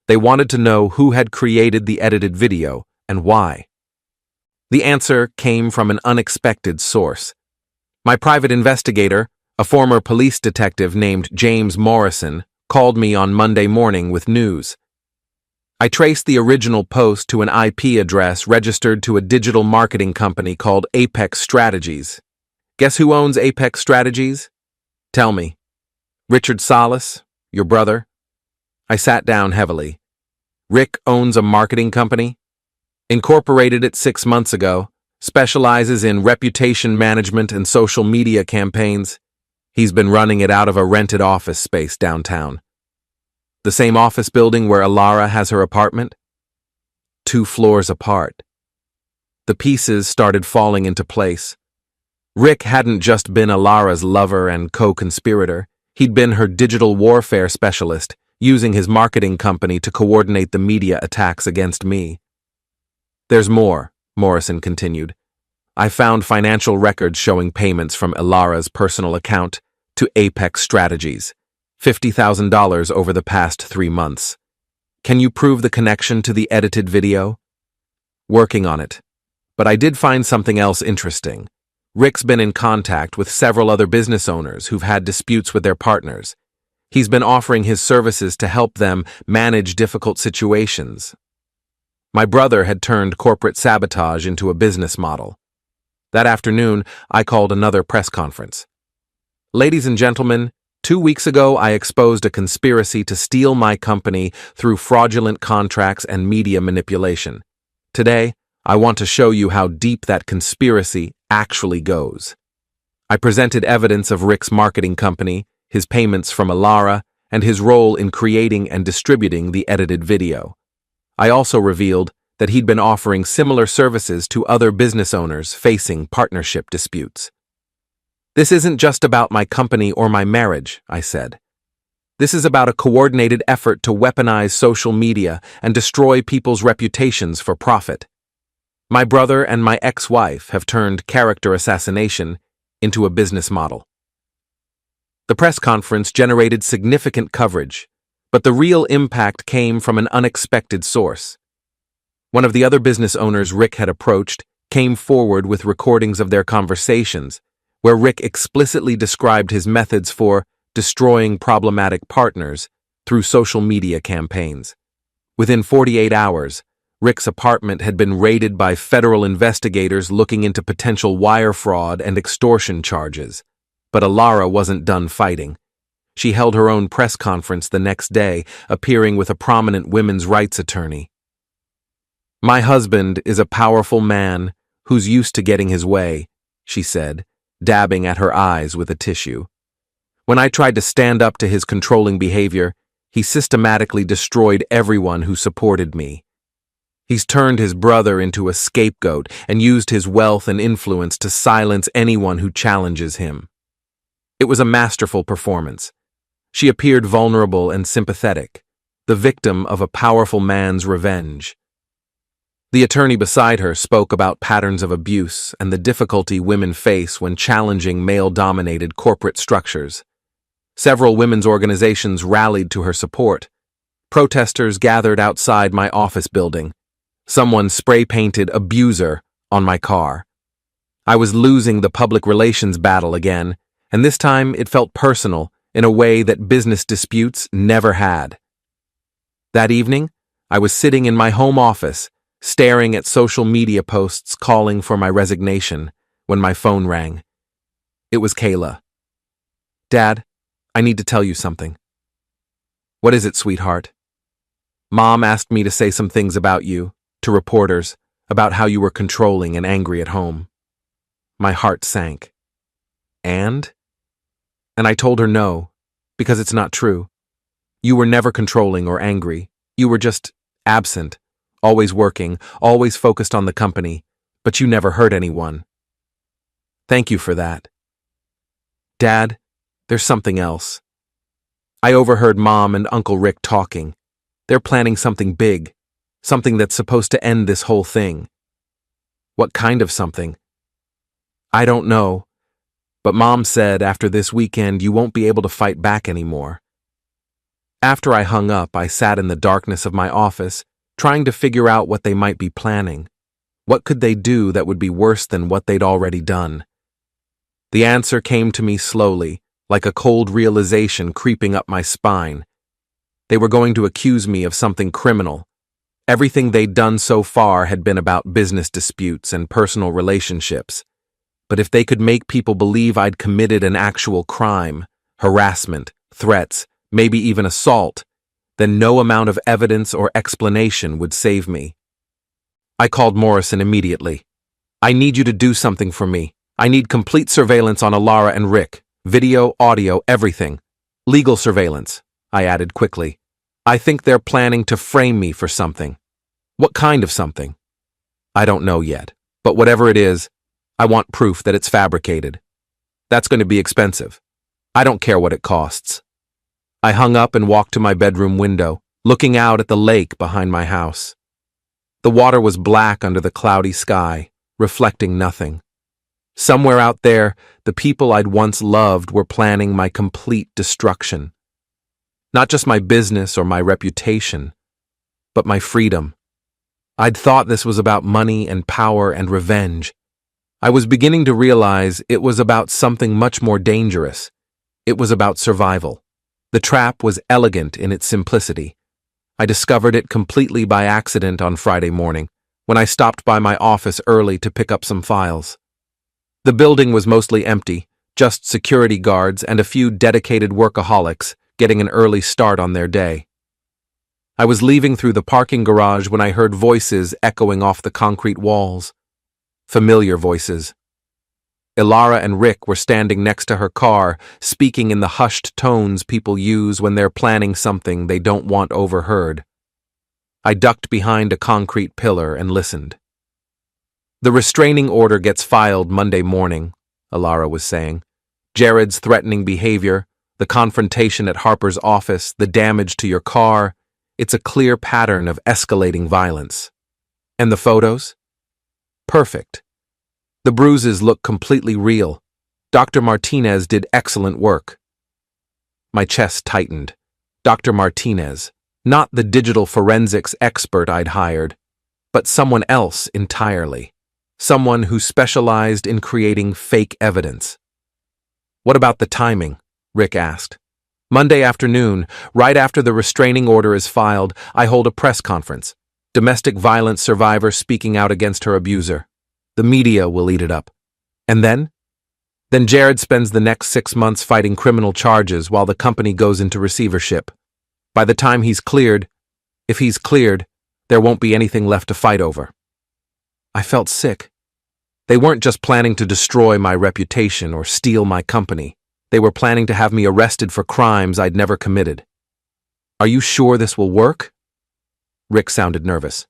They wanted to know who had created the edited video and why. The answer came from an unexpected source. My private investigator, a former police detective named James Morrison, called me on Monday morning with news. I traced the original post to an IP address registered to a digital marketing company called Apex Strategies. Guess who owns Apex Strategies? Tell me. Richard Solis, your brother? I sat down heavily. Rick owns a marketing company? Incorporated it 6 months ago, specializes in reputation management and social media campaigns. He's been running it out of a rented office space downtown. The same office building where Ilara has her apartment? 2 floors apart. The pieces started falling into place. Rick hadn't just been Ilara's lover and co-conspirator. He'd been her digital warfare specialist, using his marketing company to coordinate the media attacks against me. There's more, Morrison continued. I found financial records showing payments from Ilara's personal account to Apex Strategies, $50,000 over the past 3 months. Can you prove the connection to the edited video? Working on it. But I did find something else interesting. Rick's been in contact with several other business owners who've had disputes with their partners. He's been offering his services to help them manage difficult situations. My brother had turned corporate sabotage into a business model. That afternoon, I called another press conference. Ladies and gentlemen, 2 weeks ago I exposed a conspiracy to steal my company through fraudulent contracts and media manipulation. Today, I want to show you how deep that conspiracy actually goes. I presented evidence of Rick's marketing company, his payments from Ilara, and his role in creating and distributing the edited video. I also revealed that he'd been offering similar services to other business owners facing partnership disputes. This isn't just about my company or my marriage, I said. This is about a coordinated effort to weaponize social media and destroy people's reputations for profit. My brother and my ex-wife have turned character assassination into a business model. The press conference generated significant coverage, but the real impact came from an unexpected source. One of the other business owners Rick had approached came forward with recordings of their conversations, where Rick explicitly described his methods for destroying problematic partners through social media campaigns. Within 48 hours, Rick's apartment had been raided by federal investigators looking into potential wire fraud and extortion charges. But Alara wasn't done fighting. She held her own press conference the next day, appearing with a prominent women's rights attorney. "My husband is a powerful man who's used to getting his way," she said, dabbing at her eyes with a tissue. "When I tried to stand up to his controlling behavior, he systematically destroyed everyone who supported me. He's turned his brother into a scapegoat and used his wealth and influence to silence anyone who challenges him." It was a masterful performance. She appeared vulnerable and sympathetic, the victim of a powerful man's revenge. The attorney beside her spoke about patterns of abuse and the difficulty women face when challenging male-dominated corporate structures. Several women's organizations rallied to her support. Protesters gathered outside my office building. Someone spray-painted "abuser" on my car. I was losing the public relations battle again, and this time it felt personal in a way that business disputes never had. That evening, I was sitting in my home office, staring at social media posts calling for my resignation, when my phone rang. It was Kayla. "Dad, I need to tell you something." "What is it, sweetheart?" "Mom asked me to say some things about you, to reporters, about how you were controlling and angry at home." My heart sank. And I told her no, because it's not true. You were never controlling or angry. You were just absent, always working, always focused on the company, but you never hurt anyone. Thank you for that. Dad, there's something else. I overheard Mom and Uncle Rick talking. They're planning something big, something that's supposed to end this whole thing. What kind of something? I don't know, but Mom said after this weekend you won't be able to fight back anymore. After I hung up, I sat in the darkness of my office, trying to figure out what they might be planning. What could they do that would be worse than what they'd already done? The answer came to me slowly, like a cold realization creeping up my spine. They were going to accuse me of something criminal. Everything they'd done so far had been about business disputes and personal relationships. But if they could make people believe I'd committed an actual crime, harassment, threats, maybe even assault, then no amount of evidence or explanation would save me. I called Morrison immediately. "I need you to do something for me. I need complete surveillance on Alara and Rick. Video, audio, everything. Legal surveillance," I added quickly. "I think they're planning to frame me for something." "What kind of something?" "I don't know yet, but whatever it is, I want proof that it's fabricated. That's going to be expensive. I don't care what it costs." I hung up and walked to my bedroom window, looking out at the lake behind my house. The water was black under the cloudy sky, reflecting nothing. Somewhere out there, the people I'd once loved were planning my complete destruction. Not just my business or my reputation, but my freedom. I'd thought this was about money and power and revenge. I was beginning to realize it was about something much more dangerous. It was about survival. The trap was elegant in its simplicity. I discovered it completely by accident on Friday morning, when I stopped by my office early to pick up some files. The building was mostly empty, just security guards and a few dedicated workaholics getting an early start on their day. I was leaving through the parking garage when I heard voices echoing off the concrete walls. Familiar voices. Alara and Rick were standing next to her car, speaking in the hushed tones people use when they're planning something they don't want overheard. I ducked behind a concrete pillar and listened. "The restraining order gets filed Monday morning," Alara was saying. Jared's threatening behavior, the confrontation at Harper's office, the damage to your car. It's a clear pattern of escalating violence. And the photos? Perfect. The bruises look completely real. Dr. Martinez did excellent work. My chest tightened. Dr. Martinez, not the digital forensics expert I'd hired, but someone else entirely. Someone who specialized in creating fake evidence. What about the timing? Rick asked. Monday afternoon, right after the restraining order is filed, I hold a press conference. Domestic violence survivor speaking out against her abuser. The media will eat it up. And then? Then Jared spends the next 6 months fighting criminal charges while the company goes into receivership. By the time he's cleared, if he's cleared, there won't be anything left to fight over. I felt sick. They weren't just planning to destroy my reputation or steal my company. They were planning to have me arrested for crimes I'd never committed. Are you sure this will work? Rick sounded nervous.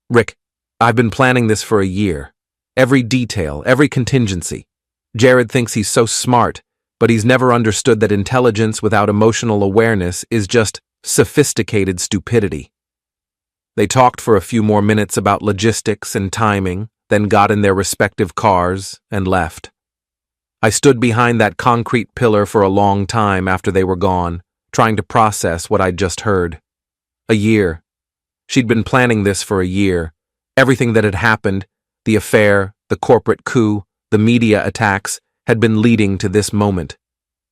Rick, I've been planning this for a year. Every detail, every contingency. Jared thinks he's so smart, but he's never understood that intelligence without emotional awareness is just sophisticated stupidity. They talked for a few more minutes about logistics and timing, then got in their respective cars and left. I stood behind that concrete pillar for a long time after they were gone, trying to process what I'd just heard. A year. She'd been planning this for a year. Everything that had happened, the affair, the corporate coup, the media attacks, had been leading to this moment.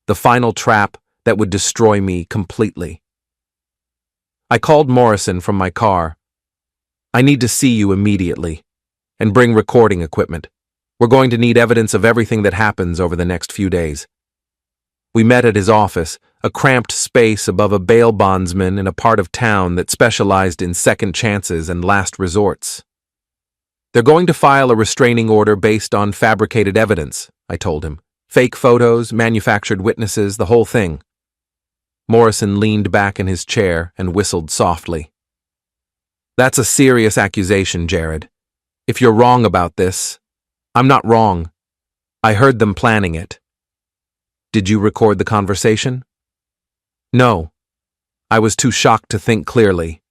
The final trap that would destroy me completely. I called Morrison from my car. I need to see you immediately. And bring recording equipment. We're going to need evidence of everything that happens over the next few days. We met at his office, a cramped space above a bail bondsman in a part of town that specialized in second chances and last resorts. They're going to file a restraining order based on fabricated evidence, I told him. Fake photos, manufactured witnesses, the whole thing. Morrison leaned back in his chair and whistled softly. That's a serious accusation, Jared. If you're wrong about this, I'm not wrong. I heard them planning it. Did you record the conversation? No. I was too shocked to think clearly.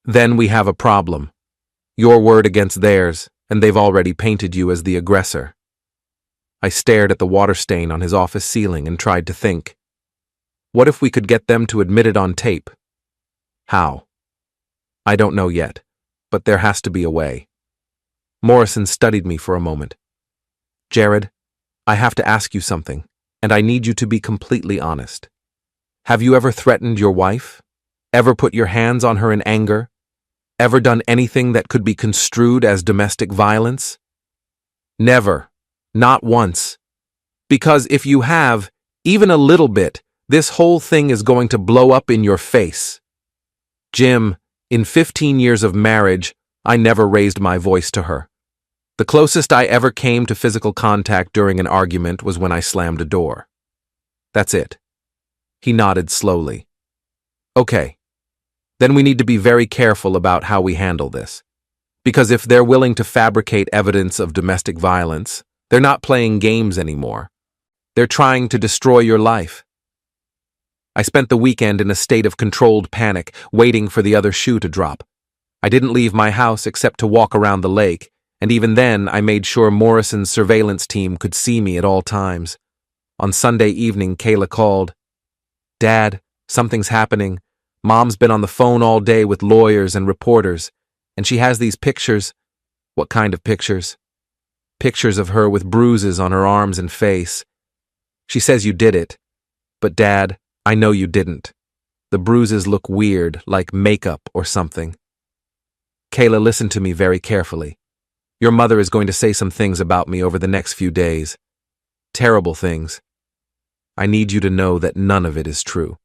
Then we have a problem. Your word against theirs, and they've already painted you as the aggressor. I stared at the water stain on his office ceiling and tried to think. What if we could get them to admit it on tape? How? I don't know yet, but there has to be a way. Morrison studied me for a moment. Jared, I have to ask you something, and I need you to be completely honest. Have you ever threatened your wife? Ever put your hands on her in anger? Ever done anything that could be construed as domestic violence? Never. Not once. Because if you have, even a little bit, this whole thing is going to blow up in your face. Jim, in 15 years of marriage, I never raised my voice to her. The closest I ever came to physical contact during an argument was when I slammed a door. That's it. He nodded slowly. Okay. Then we need to be very careful about how we handle this. Because if they're willing to fabricate evidence of domestic violence, they're not playing games anymore. They're trying to destroy your life. I spent the weekend in a state of controlled panic, waiting for the other shoe to drop. I didn't leave my house except to walk around the lake, and even then I made sure Morrison's surveillance team could see me at all times. On Sunday evening, Kayla called. Dad, something's happening. Mom's been on the phone all day with lawyers and reporters, and she has these pictures. What kind of pictures? Pictures of her with bruises on her arms and face. She says you did it. But Dad, I know you didn't. The bruises look weird, like makeup or something. Kayla, listen to me very carefully. Your mother is going to say some things about me over the next few days. Terrible things. I need you to know that none of it is true.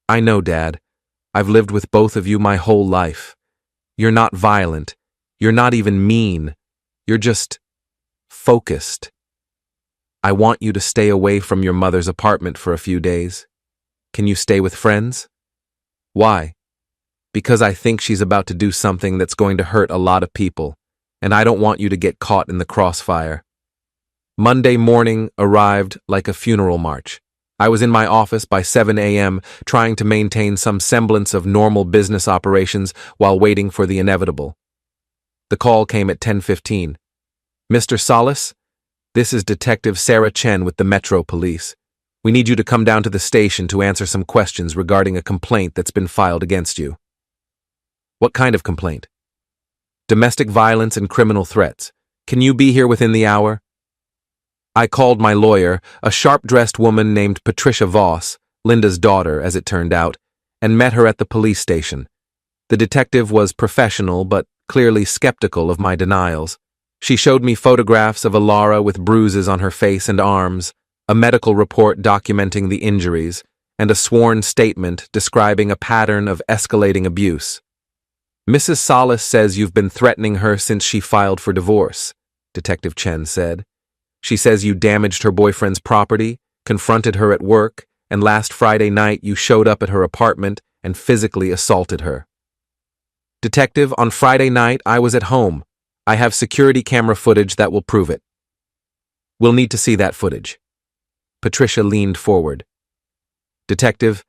I know, Dad. I've lived with both of you my whole life. You're not violent. You're not even mean. You're just focused. I want you to stay away from your mother's apartment for a few days. Can you stay with friends? Why? Because I think she's about to do something that's going to hurt a lot of people, and I don't want you to get caught in the crossfire. Monday morning arrived like a funeral march. I was in my office by 7 a.m., trying to maintain some semblance of normal business operations while waiting for the inevitable. The call came at 10:15. "Mr. Salas, this is Detective Sarah Chen with the Metro Police. We need you to come down to the station to answer some questions regarding a complaint that's been filed against you." "What kind of complaint?" "Domestic violence and criminal threats. Can you be here within the hour?" I called my lawyer, a sharp-dressed woman named Patricia Voss, Linda's daughter, as it turned out, and met her at the police station. The detective was professional but clearly skeptical of my denials. She showed me photographs of Alara with bruises on her face and arms, a medical report documenting the injuries, and a sworn statement describing a pattern of escalating abuse. "Mrs. Salas says you've been threatening her since she filed for divorce," Detective Chen said. "She says you damaged her boyfriend's property, confronted her at work, and last Friday night you showed up at her apartment and physically assaulted her." "Detective, on Friday night I was at home. I have security camera footage that will prove it." "We'll need to see that footage." Patricia leaned forward. "Detective,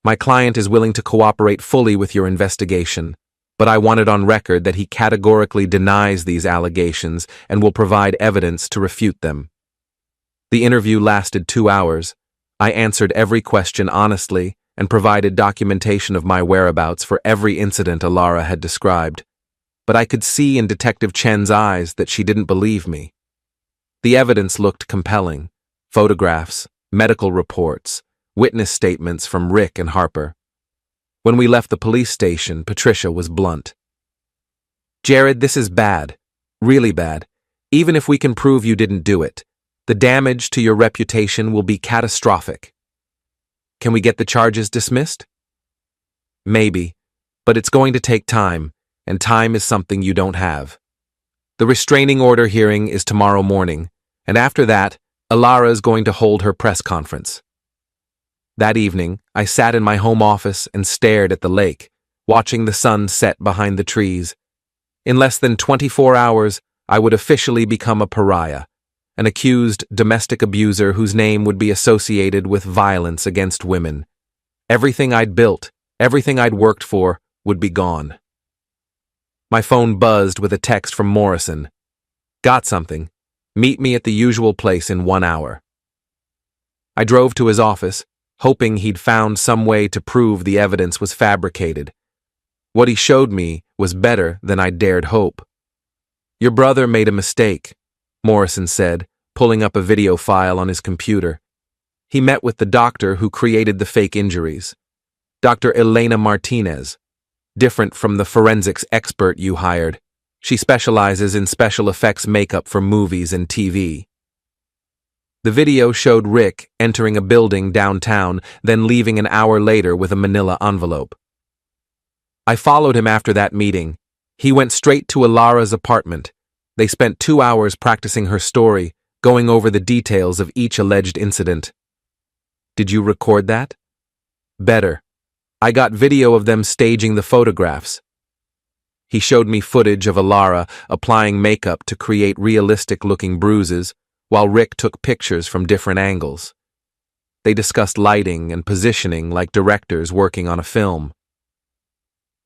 my client is willing to cooperate fully with your investigation, but I want it on record that he categorically denies these allegations and will provide evidence to refute them." The interview lasted 2 hours. I answered every question honestly and provided documentation of my whereabouts for every incident Alara had described. But I could see in Detective Chen's eyes that she didn't believe me. The evidence looked compelling: photographs, medical reports, witness statements from Rick and Harper. When we left the police station, Patricia was blunt. "Jared, this is bad. Really bad. Even if we can prove you didn't do it, the damage to your reputation will be catastrophic. Can we get the charges dismissed?" "Maybe, but it's going to take time, and time is something you don't have. The restraining order hearing is tomorrow morning, and after that, Alara is going to hold her press conference." That evening, I sat in my home office and stared at the lake, watching the sun set behind the trees. In less than 24 hours, I would officially become a pariah, an accused domestic abuser whose name would be associated with violence against women. Everything I'd built, everything I'd worked for, would be gone. My phone buzzed with a text from Morrison. "Got something. Meet me at the usual place in 1 hour." I drove to his office, hoping he'd found some way to prove the evidence was fabricated. What he showed me was better than I dared hope. "Your brother made a mistake," Morrison said, pulling up a video file on his computer. "He met with the doctor who created the fake injuries. Dr. Elena Martinez, different from the forensics expert you hired. She specializes in special effects makeup for movies and TV." The video showed Rick entering a building downtown, then leaving an hour later with a manila envelope. I followed him after that meeting. He went straight to Alara's apartment. They spent 2 hours practicing her story, going over the details of each alleged incident. "Did you record that?" "Better. I got video of them staging the photographs." He showed me footage of Alara applying makeup to create realistic-looking bruises, while Rick took pictures from different angles. They discussed lighting and positioning like directors working on a film.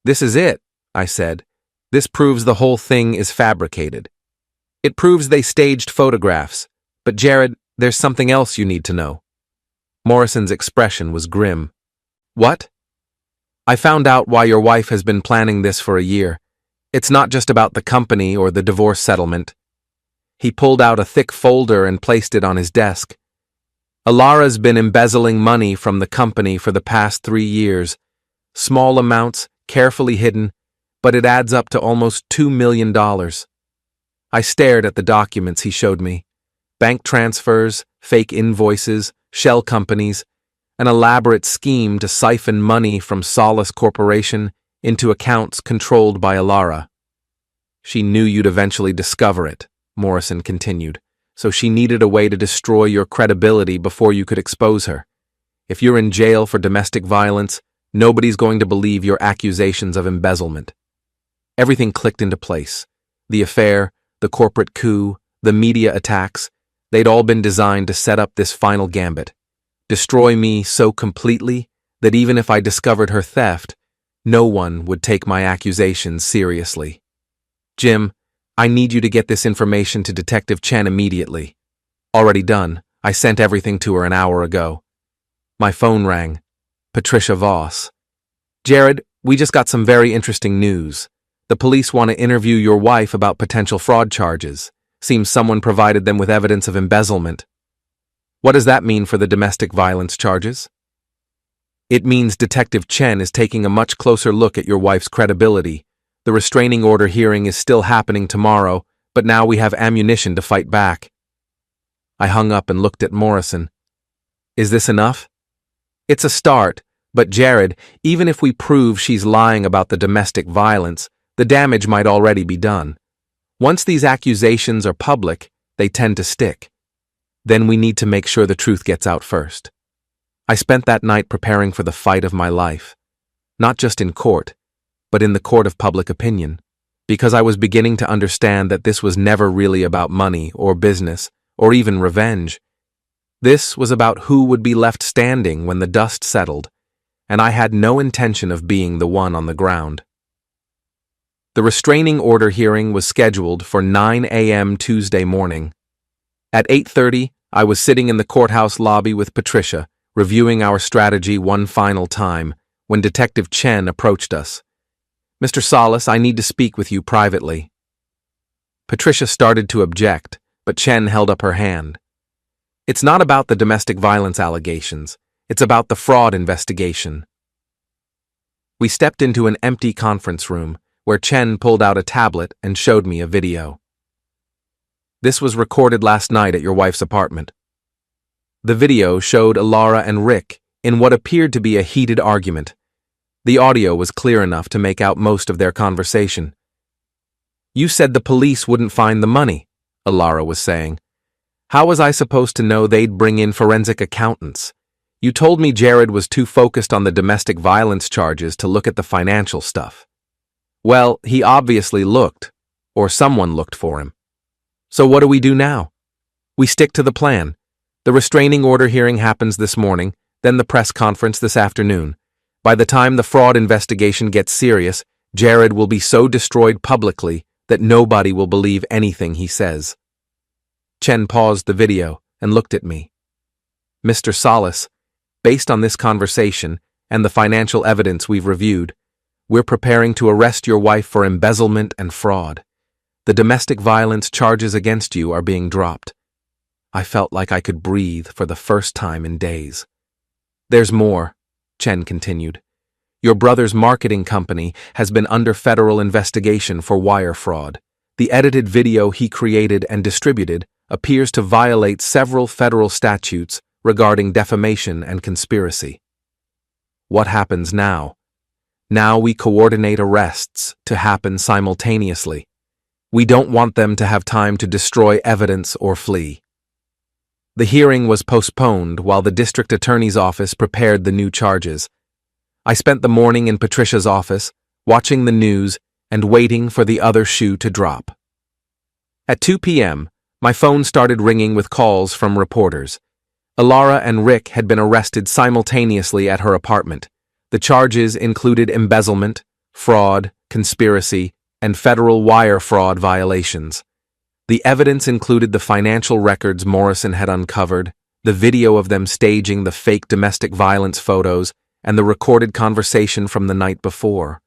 "This is it," I said. "This proves the whole thing is fabricated. It proves they staged photographs. But Jared, there's something else you need to know." Morrison's expression was grim. "What?" "I found out why your wife has been planning this for a year. It's not just about the company or the divorce settlement." He pulled out a thick folder and placed it on his desk. "Alara's been embezzling money from the company for the past 3 years. Small amounts, carefully hidden, but it adds up to almost $2 million. I stared at the documents he showed me. Bank transfers, fake invoices, shell companies, an elaborate scheme to siphon money from Solace Corporation into accounts controlled by Alara. "She knew you'd eventually discover it," Morrison continued, "so she needed a way to destroy your credibility before you could expose her. If you're in jail for domestic violence, nobody's going to believe your accusations of embezzlement." Everything clicked into place. The affair, the corporate coup, the media attacks. They'd all been designed to set up this final gambit. Destroy me so completely that even if I discovered her theft, no one would take my accusations seriously. Jim, I need you to get this information to Detective Chen immediately. Already done. I sent everything to her an hour ago. My phone rang. Patricia Voss. Jared, we just got some very interesting news. The police want to interview your wife about potential fraud charges. Seems someone provided them with evidence of embezzlement. What does that mean for the domestic violence charges? It means Detective Chen is taking a much closer look at your wife's credibility. The restraining order hearing is still happening tomorrow, but now we have ammunition to fight back. I hung up and looked at Morrison. Is this enough? It's a start, but Jared, even if we prove she's lying about the domestic violence, the damage might already be done. Once these accusations are public, they tend to stick. Then we need to make sure the truth gets out first. I spent that night preparing for the fight of my life. Not just in court, but in the court of public opinion, because I was beginning to understand that this was never really about money or business or even revenge. This was about who would be left standing when the dust settled, and I had no intention of being the one on the ground. The restraining order hearing was scheduled for 9 a.m. Tuesday morning. At 8:30, I was sitting in the courthouse lobby with Patricia, reviewing our strategy one final time, when Detective Chen approached us. Mr. Salas, I need to speak with you privately. Patricia started to object, but Chen held up her hand. It's not about the domestic violence allegations. It's about the fraud investigation. We stepped into an empty conference room, where Chen pulled out a tablet and showed me a video. This was recorded last night at your wife's apartment. The video showed Alara and Rick in what appeared to be a heated argument. The audio was clear enough to make out most of their conversation. You said the police wouldn't find the money, Alara was saying. How was I supposed to know they'd bring in forensic accountants? You told me Jared was too focused on the domestic violence charges to look at the financial stuff. Well, he obviously looked, or someone looked for him. So what do we do now? We stick to the plan. The restraining order hearing happens this morning, then the press conference this afternoon. By the time the fraud investigation gets serious, Jared will be so destroyed publicly that nobody will believe anything he says. Chen paused the video and looked at me. Mr. Salas, based on this conversation and the financial evidence we've reviewed, we're preparing to arrest your wife for embezzlement and fraud. The domestic violence charges against you are being dropped. I felt like I could breathe for the first time in days. There's more, Chen continued. Your brother's marketing company has been under federal investigation for wire fraud. The edited video he created and distributed appears to violate several federal statutes regarding defamation and conspiracy. What happens now? Now we coordinate arrests to happen simultaneously. We don't want them to have time to destroy evidence or flee. The hearing was postponed while the district attorney's office prepared the new charges. I spent the morning in Patricia's office, watching the news and waiting for the other shoe to drop. At 2 p.m., my phone started ringing with calls from reporters. Alara and Rick had been arrested simultaneously at her apartment. The charges included embezzlement, fraud, conspiracy, and federal wire fraud violations. The evidence included the financial records Morrison had uncovered, the video of them staging the fake domestic violence photos, and the recorded conversation from the night before.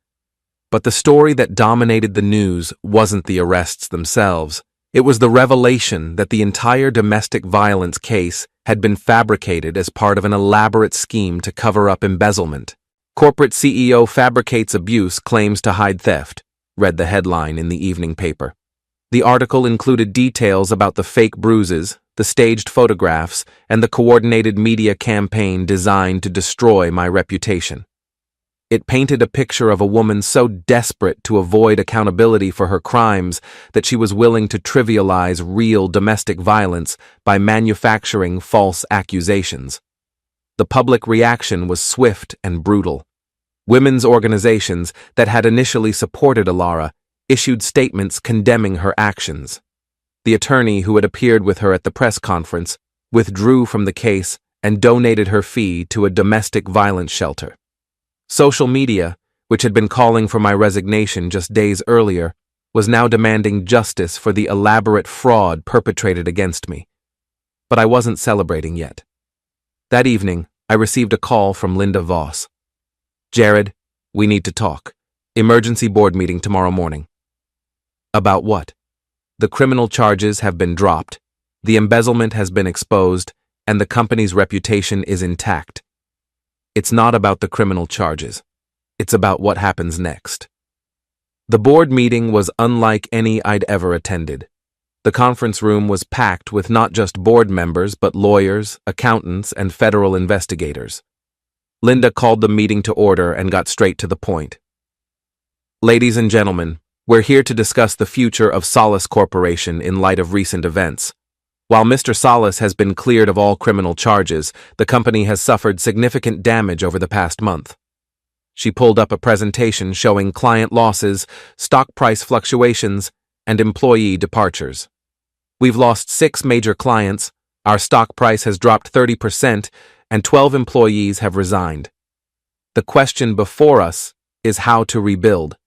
But the story that dominated the news wasn't the arrests themselves. It was the revelation that the entire domestic violence case had been fabricated as part of an elaborate scheme to cover up embezzlement. Corporate CEO fabricates abuse, claims to hide theft, read the headline in the evening paper. The article included details about the fake bruises, the staged photographs, and the coordinated media campaign designed to destroy my reputation. It painted a picture of a woman so desperate to avoid accountability for her crimes that she was willing to trivialize real domestic violence by manufacturing false accusations. The public reaction was swift and brutal. Women's organizations that had initially supported Alara issued statements condemning her actions. The attorney who had appeared with her at the press conference withdrew from the case and donated her fee to a domestic violence shelter. Social media, which had been calling for my resignation just days earlier, was now demanding justice for the elaborate fraud perpetrated against me. But I wasn't celebrating yet. That evening, I received a call from Linda Voss. "Jared, we need to talk. Emergency board meeting tomorrow morning." "About what?" "The criminal charges have been dropped, the embezzlement has been exposed, and the company's reputation is intact." "It's not about the criminal charges. It's about what happens next." The board meeting was unlike any I'd ever attended. The conference room was packed with not just board members but lawyers, accountants, and federal investigators. Linda called the meeting to order and got straight to the point. "Ladies and gentlemen, we're here to discuss the future of Solace Corporation in light of recent events. While Mr. Solace has been cleared of all criminal charges, the company has suffered significant damage over the past month." She pulled up a presentation showing client losses, stock price fluctuations, and employee departures. "We've lost 6 major clients, our stock price has dropped 30%, and 12 employees have resigned. The question before us is how to rebuild."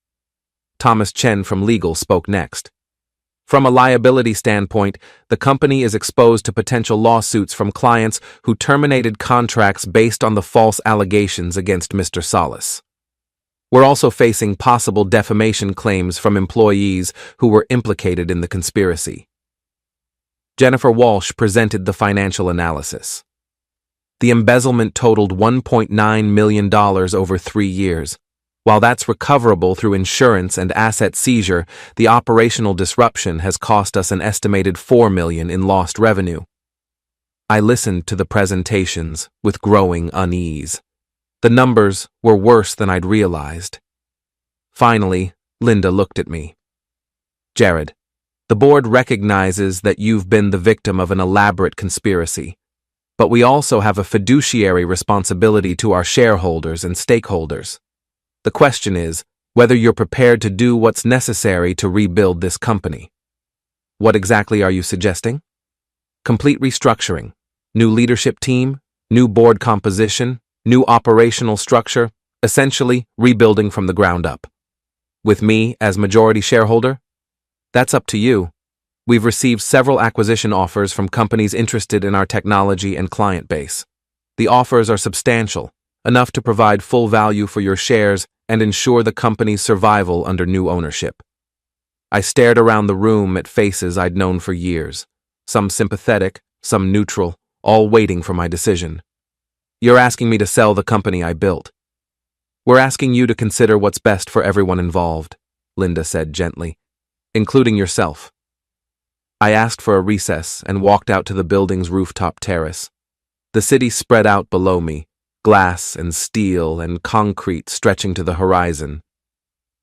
Thomas Chen from legal spoke next. "From a liability standpoint, the company is exposed to potential lawsuits from clients who terminated contracts based on the false allegations against Mr. Solace. We're also facing possible defamation claims from employees who were implicated in the conspiracy." Jennifer Walsh presented the financial analysis. The embezzlement totaled $1.9 million over 3 years. While that's recoverable through insurance and asset seizure, the operational disruption has cost us an estimated $4 million in lost revenue. I listened to the presentations with growing unease. The numbers were worse than I'd realized. Finally, Linda looked at me. "Jared, the board recognizes that you've been the victim of an elaborate conspiracy, but we also have a fiduciary responsibility to our shareholders and stakeholders. The question is whether you're prepared to do what's necessary to rebuild this company." "What exactly are you suggesting?" "Complete restructuring, new leadership team, new board composition, new operational structure, essentially rebuilding from the ground up. With me as majority shareholder? That's up to you. We've received several acquisition offers from companies interested in our technology and client base. The offers are substantial, enough to provide full value for your shares and ensure the company's survival under new ownership." I stared around the room at faces I'd known for years, some sympathetic, some neutral, all waiting for my decision. "You're asking me to sell the company I built." "We're asking you to consider what's best for everyone involved," Linda said gently, "including yourself." I asked for a recess and walked out to the building's rooftop terrace. The city spread out below me, glass and steel and concrete stretching to the horizon.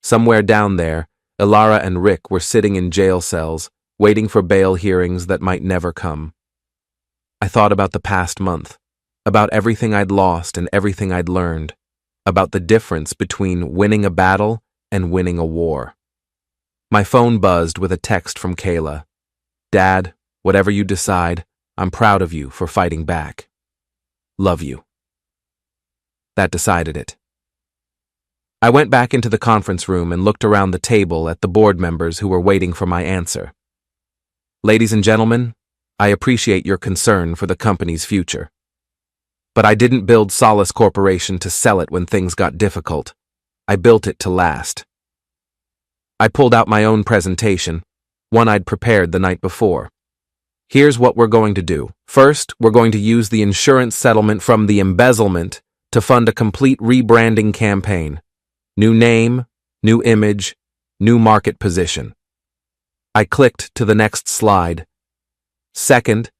Somewhere down there, Ilara and Rick were sitting in jail cells, waiting for bail hearings that might never come. I thought about the past month, about everything I'd lost and everything I'd learned, about the difference between winning a battle and winning a war. My phone buzzed with a text from Kayla. "Dad, whatever you decide, I'm proud of you for fighting back. Love you." That decided it. I went back into the conference room and looked around the table at the board members who were waiting for my answer. "Ladies and gentlemen, I appreciate your concern for the company's future. But I didn't build Solace Corporation to sell it when things got difficult. I built it to last." I pulled out my own presentation, one I'd prepared the night before. "Here's what we're going to do. First, we're going to use the insurance settlement from the embezzlement to fund a complete rebranding campaign. New name, new image, new market position." I clicked to the next slide. "Second,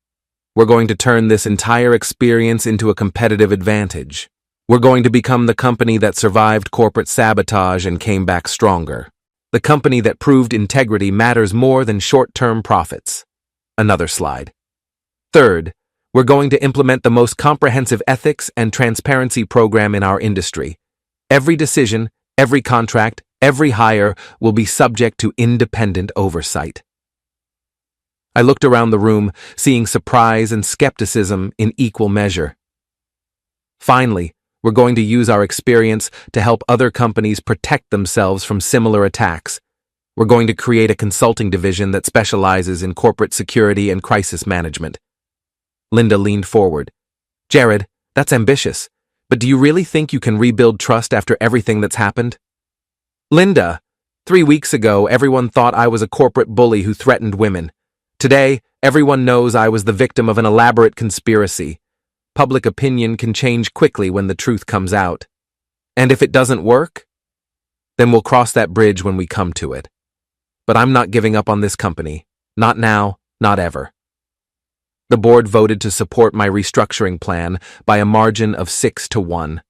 we're going to turn this entire experience into a competitive advantage. We're going to become the company that survived corporate sabotage and came back stronger. The company that proved integrity matters more than short-term profits." Another slide. "Third, we're going to implement the most comprehensive ethics and transparency program in our industry. Every decision, every contract, every hire will be subject to independent oversight." I looked around the room, seeing surprise and skepticism in equal measure. Finally, we're going to use our experience to help other companies protect themselves from similar attacks. We're going to create a consulting division that specializes in corporate security and crisis management. Linda leaned forward. Jared, that's ambitious, but do you really think you can rebuild trust after everything that's happened? Linda, 3 weeks ago, everyone thought I was a corporate bully who threatened women. Today, everyone knows I was the victim of an elaborate conspiracy. Public opinion can change quickly when the truth comes out. And if it doesn't work, then we'll cross that bridge when we come to it. But I'm not giving up on this company. Not now, not ever. The board voted to support my restructuring plan by a margin of 6-1.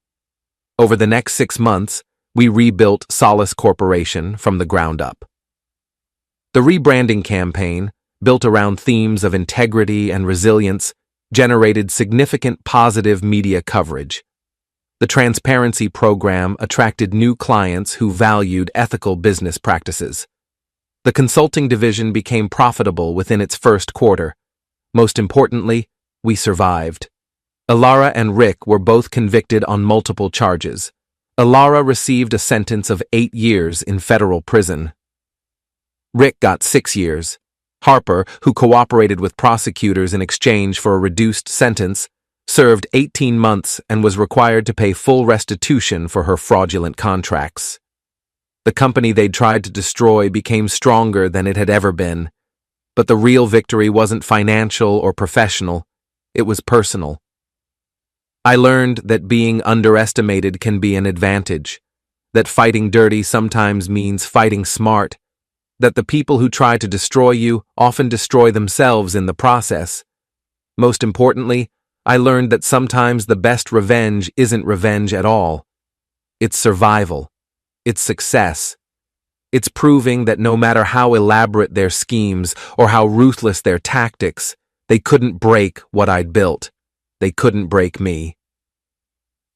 Over the next 6 months, we rebuilt Solace Corporation from the ground up. The rebranding campaign, built around themes of integrity and resilience, generated significant positive media coverage. The transparency program attracted new clients who valued ethical business practices. The consulting division became profitable within its first quarter. Most importantly, we survived. Alara and Rick were both convicted on multiple charges. Alara received a sentence of 8 years in federal prison. Rick got 6 years. Harper, who cooperated with prosecutors in exchange for a reduced sentence, served 18 months and was required to pay full restitution for her fraudulent contracts. The company they'd tried to destroy became stronger than it had ever been. But the real victory wasn't financial or professional, it was personal. I learned that being underestimated can be an advantage, that fighting dirty sometimes means fighting smart, that the people who try to destroy you often destroy themselves in the process. Most importantly, I learned that sometimes the best revenge isn't revenge at all. It's survival. It's success. It's proving that no matter how elaborate their schemes or how ruthless their tactics, they couldn't break what I'd built. They couldn't break me.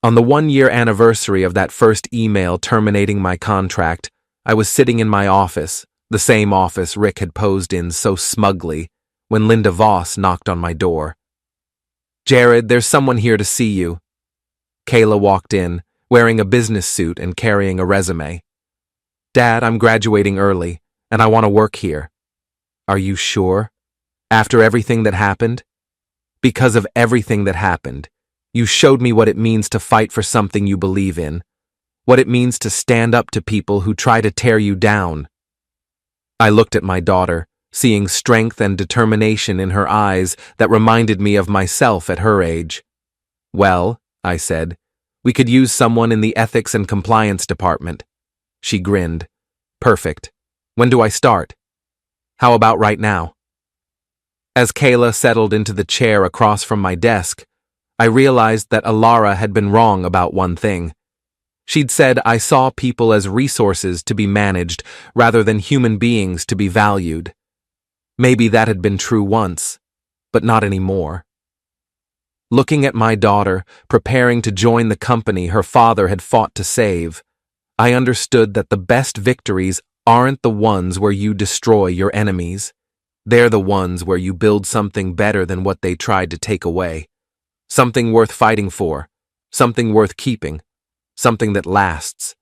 On the 1-year anniversary of that first email terminating my contract, I was sitting in my office, the same office Rick had posed in so smugly, when Linda Voss knocked on my door. Jared, there's someone here to see you. Kayla walked in, wearing a business suit and carrying a resume. Dad, I'm graduating early, and I want to work here. Are you sure? After everything that happened? Because of everything that happened, you showed me what it means to fight for something you believe in, what it means to stand up to people who try to tear you down. I looked at my daughter, seeing strength and determination in her eyes that reminded me of myself at her age. Well, I said, we could use someone in the ethics and compliance department. She grinned. Perfect. When do I start? How about right now? As Kayla settled into the chair across from my desk, I realized that Alara had been wrong about one thing. She'd said I saw people as resources to be managed rather than human beings to be valued. Maybe that had been true once, but not anymore. Looking at my daughter, preparing to join the company her father had fought to save, I understood that the best victories aren't the ones where you destroy your enemies. They're the ones where you build something better than what they tried to take away. Something worth fighting for, something worth keeping, something that lasts.